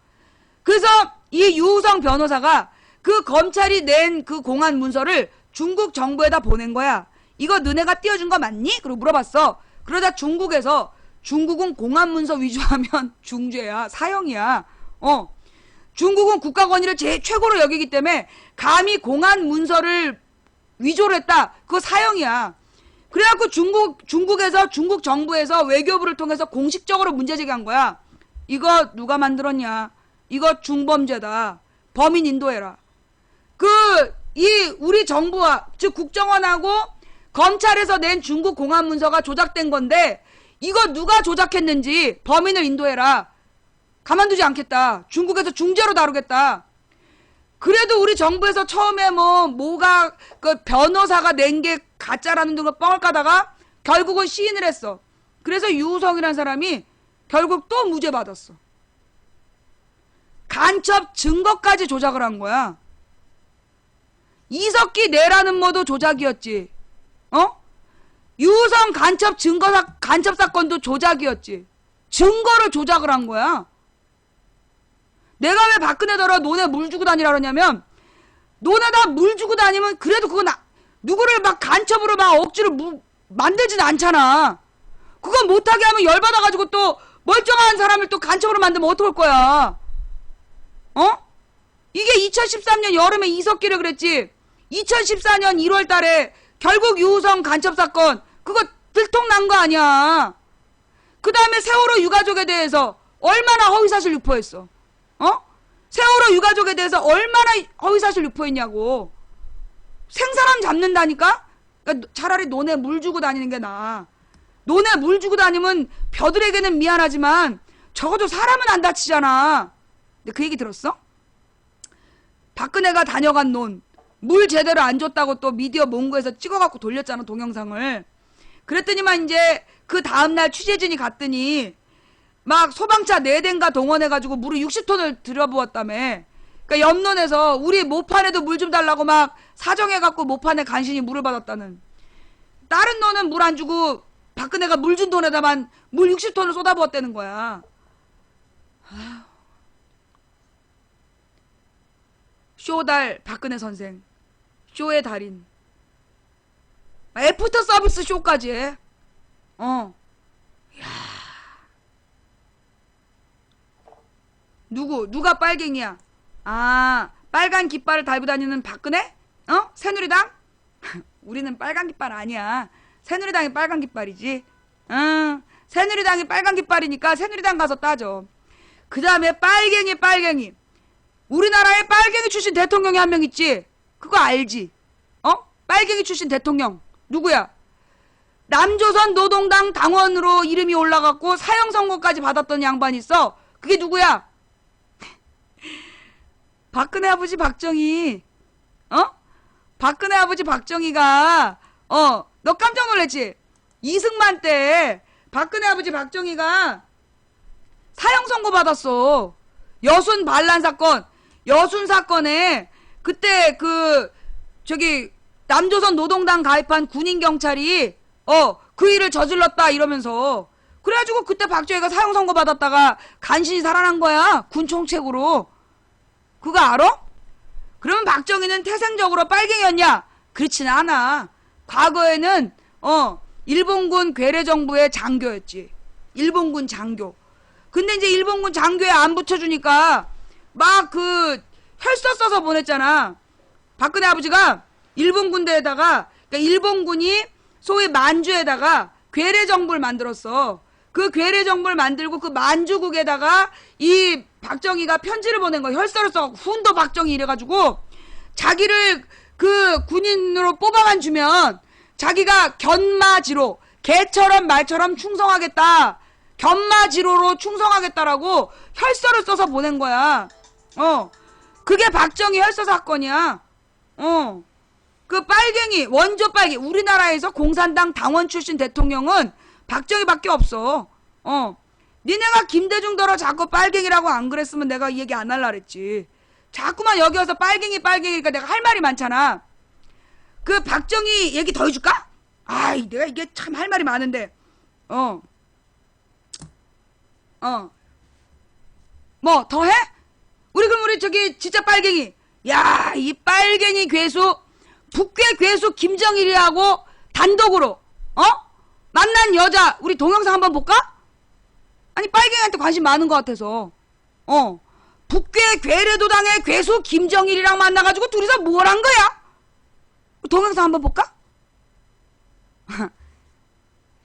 Speaker 1: 그래서 이 유우성 변호사가 그 검찰이 낸 그 공안 문서를 중국 정부에다 보낸 거야. 이거 너네가 띄워준 거 맞니? 그리고 물어봤어. 그러자 중국에서 중국은 공안 문서 위조하면 중죄야. 사형이야. 중국은 국가권위를 최고로 여기기 때문에 감히 공안 문서를 위조를 했다. 그거 사형이야. 그래갖고 중국에서 중국 정부에서 외교부를 통해서 공식적으로 문제 제기한 거야. 이거 누가 만들었냐? 이거 중범죄다. 범인 인도해라. 우리 정부와 즉 국정원하고 검찰에서 낸 중국 공안 문서가 조작된 건데 이거 누가 조작했는지 범인을 인도해라. 가만두지 않겠다. 중국에서 중죄로 다루겠다. 그래도 우리 정부에서 처음에 뭐가 그 변호사가 낸 게 가짜라는 등을 뻥을 까다가 결국은 시인을 했어. 그래서 유우성이라는 사람이 결국 또 무죄 받았어. 간첩 증거까지 조작을 한 거야. 이석기 내라는 뭐도 조작이었지. 유우성 간첩 간첩 사건도 조작이었지. 증거를 조작을 한 거야. 내가 왜 박근혜더러 너네 물 주고 다니라 그러냐면 너네다 물 주고 다니면 그래도 그건 누구를 막 간첩으로 막 억지로 만들진 않잖아. 그건 못하게 하면 열받아가지고 또 멀쩡한 사람을 또 간첩으로 만들면 어떡할 거야. 이게 2013년 여름에 이석기를 그랬지. 2014년 1월 달에 결국 유우성 간첩 사건 그거 들통난 거 아니야. 그 다음에 세월호 유가족에 대해서 얼마나 허위사실 유포했어. 세월호 유가족에 대해서 얼마나 허위사실 유포했냐고. 생사람 잡는다니까? 그러니까 차라리 너네 물 주고 다니는 게 나아. 너네 물 주고 다니면 벼들에게는 미안하지만 적어도 사람은 안 다치잖아. 근데 그 얘기 들었어? 박근혜가 다녀간 논 물 제대로 안 줬다고 또 미디어 몽고에서 찍어갖고 돌렸잖아, 동영상을. 그랬더니만 이제 그 다음날 취재진이 갔더니 막 소방차 4대인가 동원해가지고 물을 60톤을 들여부었다며. 그러니까 옆론에서 우리 모판에도 물 좀 달라고 막 사정해갖고 모판에 간신히 물을 받았다는. 다른 논은 물 안 주고 박근혜가 물 준 돈에다만 물 60톤을 쏟아부었다는 거야. 쇼달 박근혜 선생, 쇼의 달인, 애프터 서비스 쇼까지 해. 야, 누가 빨갱이야? 아, 빨간 깃발을 달고 다니는 박근혜? 새누리당? 우리는 빨간 깃발 아니야. 새누리당이 빨간 깃발이지. 새누리당이 빨간 깃발이니까 새누리당 가서 따져. 그 다음에 빨갱이. 우리나라에 빨갱이 출신 대통령이 한 명 있지? 그거 알지? 빨갱이 출신 대통령. 누구야? 남조선 노동당 당원으로 이름이 올라갔고 사형 선고까지 받았던 양반이 있어. 그게 누구야? 박근혜 아버지 박정희. 박근혜 아버지 박정희가 너 깜짝 놀랐지? 이승만 때 박근혜 아버지 박정희가 사형 선고 받았어. 여순 반란 사건, 여순 사건에 그때 남조선 노동당 가입한 군인 경찰이 그 일을 저질렀다 이러면서, 그래가지고 그때 박정희가 사형 선고 받았다가 간신히 살아난 거야, 군 총책으로. 그거 알아? 그러면 박정희는 태생적으로 빨갱이였냐? 그렇지는 않아. 과거에는 일본군 괴뢰정부의 장교였지. 일본군 장교. 근데 이제 일본군 장교에 안 붙여주니까 막 혈서 써서 보냈잖아. 박근혜 아버지가 일본 군대에다가, 그러니까 일본군이 소위 만주에다가 괴뢰정부를 만들었어. 그 괴뢰정부를 만들고 그 만주국에다가 이 박정희가 편지를 보낸 거야. 혈서를 써갖고 훈도 박정희 이래가지고 자기를 그 군인으로 뽑아만 주면 자기가 견마지로, 개처럼 말처럼 충성하겠다, 견마지로로 충성하겠다라고 혈서를 써서 보낸 거야. 그게 박정희 혈서 사건이야. 그 빨갱이, 원조 빨갱이, 우리나라에서 공산당 당원 출신 대통령은 박정희밖에 없어. 니네가 김대중더러 자꾸 빨갱이라고 안 그랬으면 내가 이 얘기 안 할라 그랬지. 자꾸만 여기 와서 빨갱이니까 내가 할 말이 많잖아. 그 박정희 얘기 더 해줄까? 아이, 내가 이게 참 할 말이 많은데. 뭐 더 해? 그럼 우리 진짜 빨갱이. 야, 이 빨갱이 괴수, 북괴 괴수 김정일이하고 단독으로 만난 여자, 우리 동영상 한번 볼까? 아니, 빨갱이한테 관심 많은 것 같아서. 북괴 괴뢰도당의 괴수 김정일이랑 만나가지고 둘이서 뭘 한 거야? 동영상 한번 볼까?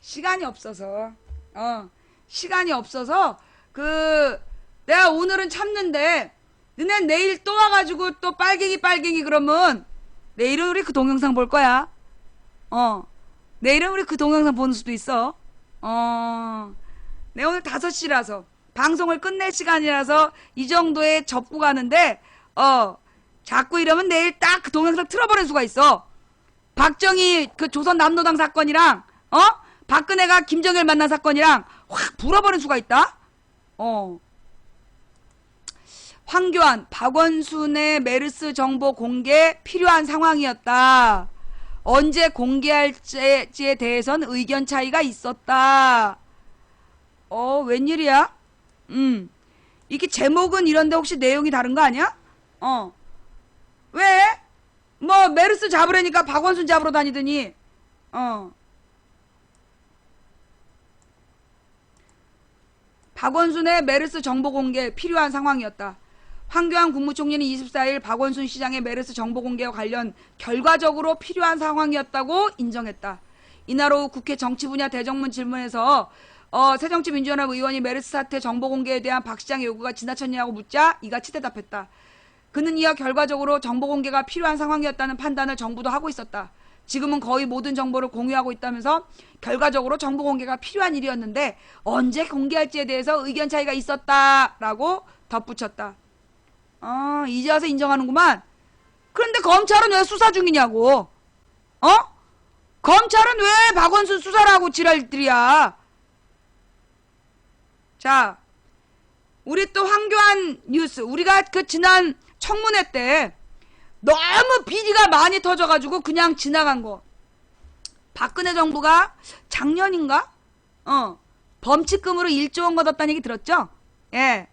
Speaker 1: 시간이 없어서. 시간이 없어서 내가 오늘은 참는데, 너네 내일 또 와가지고 또 빨갱이 그러면 내일은 우리 그 동영상 볼 거야. 내일은 우리 그 동영상 보는 수도 있어. 내가 오늘 5시라서 방송을 끝낼 시간이라서 이 정도에 접고 가는데 자꾸 이러면 내일 딱 그 동영상 틀어버릴 수가 있어. 박정희 그 조선 남노당 사건이랑 박근혜가 김정일 만난 사건이랑 확 불어버릴 수가 있다. 황교안, 박원순의 메르스 정보 공개 필요한 상황이었다. 언제 공개할지에 대해선 의견 차이가 있었다. 웬일이야? 이게 제목은 이런데 혹시 내용이 다른 거 아니야? 왜? 뭐 메르스 잡으려니까 박원순 잡으러 다니더니 박원순의 메르스 정보 공개 필요한 상황이었다. 황교안 국무총리는 24일 박원순 시장의 메르스 정보 공개와 관련 결과적으로 필요한 상황이었다고 인정했다. 이날 오후 국회 정치분야 대정문 질문에서 새정치민주연합 의원이 메르스 사태 정보 공개에 대한 박 시장의 요구가 지나쳤냐고 묻자 이같이 대답했다. 그는 이어 결과적으로 정보 공개가 필요한 상황이었다는 판단을 정부도 하고 있었다. 지금은 거의 모든 정보를 공유하고 있다면서 결과적으로 정보 공개가 필요한 일이었는데 언제 공개할지에 대해서 의견 차이가 있었다라고 덧붙였다. 이제 와서 인정하는구만. 그런데 검찰은 왜 수사 중이냐고. 검찰은 왜 박원순 수사를 하고 지랄들이야. 자, 우리 또 황교안 뉴스, 우리가 그 지난 청문회 때 너무 비리가 많이 터져가지고 그냥 지나간 거. 박근혜 정부가 작년인가? 범칙금으로 1조 원 걷었다는 얘기 들었죠? 예.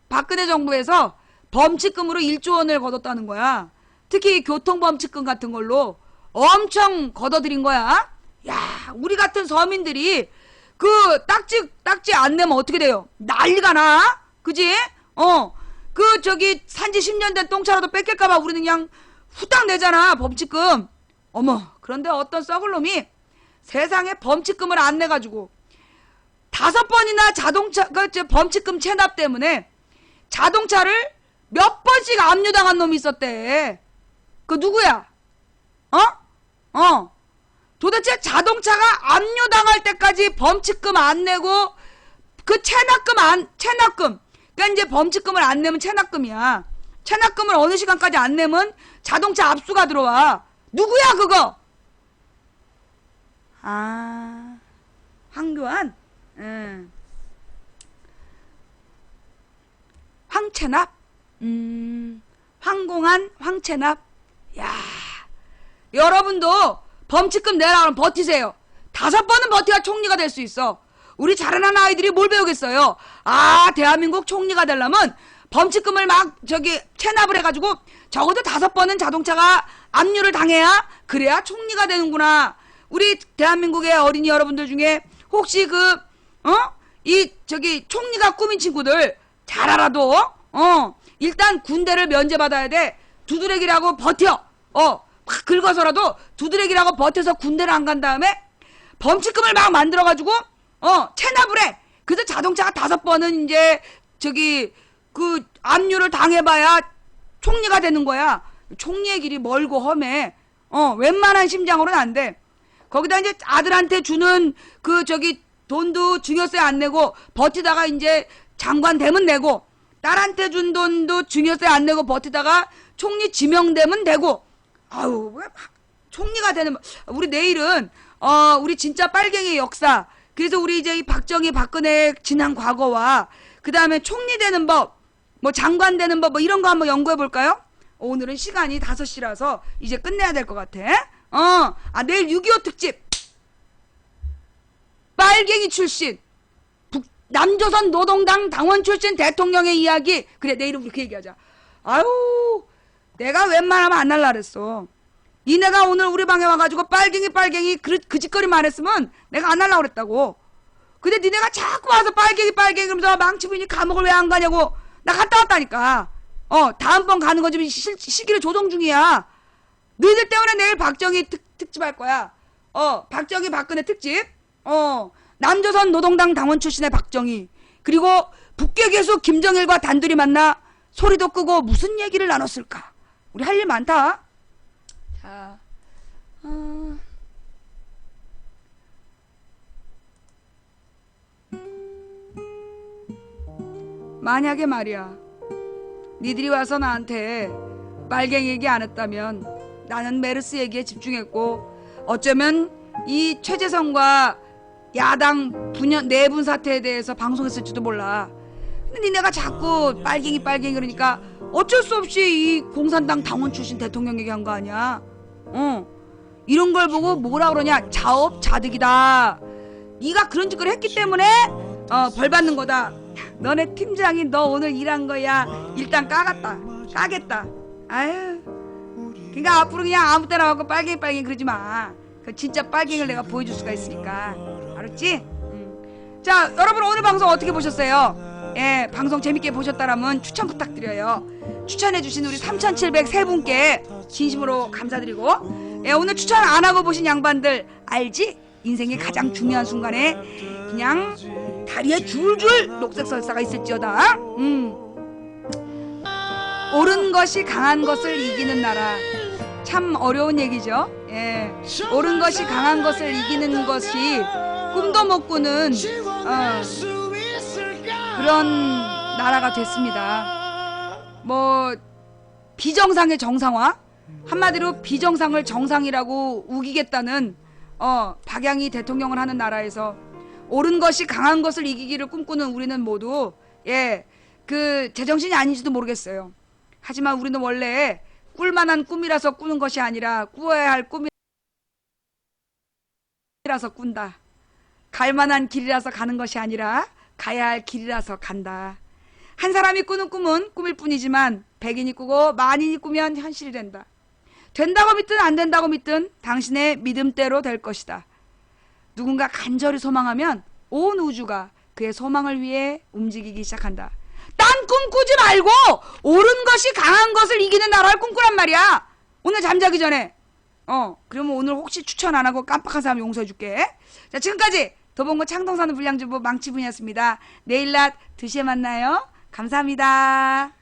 Speaker 1: 박근혜 정부에서 범칙금으로 1조 원을 걷었다는 거야. 특히 교통범칙금 같은 걸로 엄청 걷어들인 거야. 야, 우리 같은 서민들이 그 딱지 안 내면 어떻게 돼요? 난리가 나? 그지? 산지 10년 된 똥차라도 뺏길까봐 우리는 그냥 후딱 내잖아, 범칙금. 어머, 그런데 어떤 썩을 놈이 세상에 범칙금을 안 내가지고 5번이나 범칙금 체납 때문에 자동차를 몇 번씩 압류당한 놈이 있었대. 그 누구야? 도대체 자동차가 압류당할 때까지 범칙금 안 내고 그 체납금. 그러니까 이제 범칙금을 안 내면 체납금이야. 체납금을 어느 시간까지 안 내면 자동차 압수가 들어와. 누구야 그거? 황교안? 황체납? 황공한? 황체납? 야, 여러분도 범칙금 내라 그러면 버티세요. 5번은 버텨야 총리가 될 수 있어. 우리 자라나는 아이들이 뭘 배우겠어요? 대한민국 총리가 되려면 범칙금을 막 체납을 해가지고 적어도 5번은 자동차가 압류를 당해야 그래야 총리가 되는구나. 우리 대한민국의 어린이 여러분들 중에 혹시 총리가 꿈인 친구들 잘 알아도 일단 군대를 면제받아야 돼. 두드레기라고 버텨. 막 긁어서라도 두드레기라고 버텨서 군대를 안 간 다음에 범칙금을 막 만들어가지고 체납을 해. 그래서 자동차가 5번은 이제 압류를 당해봐야 총리가 되는 거야. 총리의 길이 멀고 험해. 웬만한 심장으로는 안 돼. 거기다 이제 아들한테 주는 돈도 증여세 안 내고 버티다가 이제 장관 되면 내고, 딸한테 준 돈도 증여세 안 내고 버티다가 총리 지명되면 되고. 왜 총리가 되는, 우리 내일은 우리 진짜 빨갱이 역사, 그래서 우리 이제 이 박정희 박근혜 지난 과거와 그 다음에 총리 되는 법, 장관 되는 법, 이런 거 한번 연구해 볼까요? 오늘은 시간이 5시라서 이제 끝내야 될 것 같아. 내일 6.25 특집. 빨갱이 출신, 남조선 노동당 당원 출신 대통령의 이야기. 그래, 내일은 우리 그 얘기하자. 내가 웬만하면 안 할라 그랬어. 니네가 오늘 우리 방에 와가지고 빨갱이 그 짓거리만 안 했으면 내가 안 하려고 그랬다고. 근데 니네가 자꾸 와서 빨갱이 그러면서 망치부인이 감옥을 왜 안 가냐고. 나 갔다 왔다니까. 다음번 가는 거 좀 시기를 조정 중이야. 너희들 때문에 내일 박정희 특집 할 거야. 박정희 박근혜 특집. 남조선 노동당 당원 출신의 박정희, 그리고 북괴 괴수 김정일과 단둘이 만나 소리도 끄고 무슨 얘기를 나눴을까. 우리 할 일 많다. 자, 만약에 말이야, 니들이 와서 나한테 빨갱이 얘기 안 했다면 나는 메르스 얘기에 집중했고, 어쩌면 이 최재성과 야당 내분 사태에 대해서 방송했을지도 몰라. 근데 니네가 자꾸 빨갱이 그러니까 어쩔 수 없이 이 공산당 당원 출신 대통령 얘기한 거 아니야. 이런 걸 보고 뭐라 그러냐, 자업자득이다. 네가 그런 짓을 했기 때문에 벌 받는 거다. 너네 팀장이 너 오늘 일한 거야. 일단 까겠다. 아유, 그러니까 앞으로 그냥 아무 때나 와서 빨갱이 그러지 마. 그 진짜 빨갱이를 내가 보여줄 수가 있으니까. 알았지? 자, 여러분 오늘 방송 어떻게 보셨어요? 예, 방송 재밌게 보셨다라면 추천 부탁드려요. 추천해주신 우리 3,703분께 진심으로 감사드리고, 예, 오늘 추천 안 하고 보신 양반들 알지? 인생의 가장 중요한 순간에 그냥 다리에 줄줄 녹색 설사가 있을지어다. 옳은 것이 강한 것을 이기는 나라. 참 어려운 얘기죠. 예. 옳은 것이 강한 것을 이기는 것이 꿈도 못 꾸는 그런 나라가 됐습니다. 뭐 비정상의 정상화, 한마디로 비정상을 정상이라고 우기겠다는 박양희 대통령을 하는 나라에서 옳은 것이 강한 것을 이기기를 꿈꾸는 우리는 모두 그 제정신이 아닌지도 모르겠어요. 하지만 우리는 원래 꿀만한 꿈이라서 꾸는 것이 아니라 꾸어야 할 꿈이라서 꾼다. 갈만한 길이라서 가는 것이 아니라 가야 할 길이라서 간다. 한 사람이 꾸는 꿈은 꿈일 뿐이지만 백인이 꾸고 만인이 꾸면 현실이 된다. 된다고 믿든 안 된다고 믿든 당신의 믿음대로 될 것이다. 누군가 간절히 소망하면 온 우주가 그의 소망을 위해 움직이기 시작한다. 딴 꿈 꾸지 말고 옳은 것이 강한 것을 이기는 나라를 꿈꾸란 말이야. 오늘 잠자기 전에. 그러면 오늘 혹시 추천 안 하고 깜빡한 사람 용서해 줄게. 자, 지금까지 도봉구 창동사는 불량주부 망치분이었습니다. 내일 낮 2시에 만나요. 감사합니다.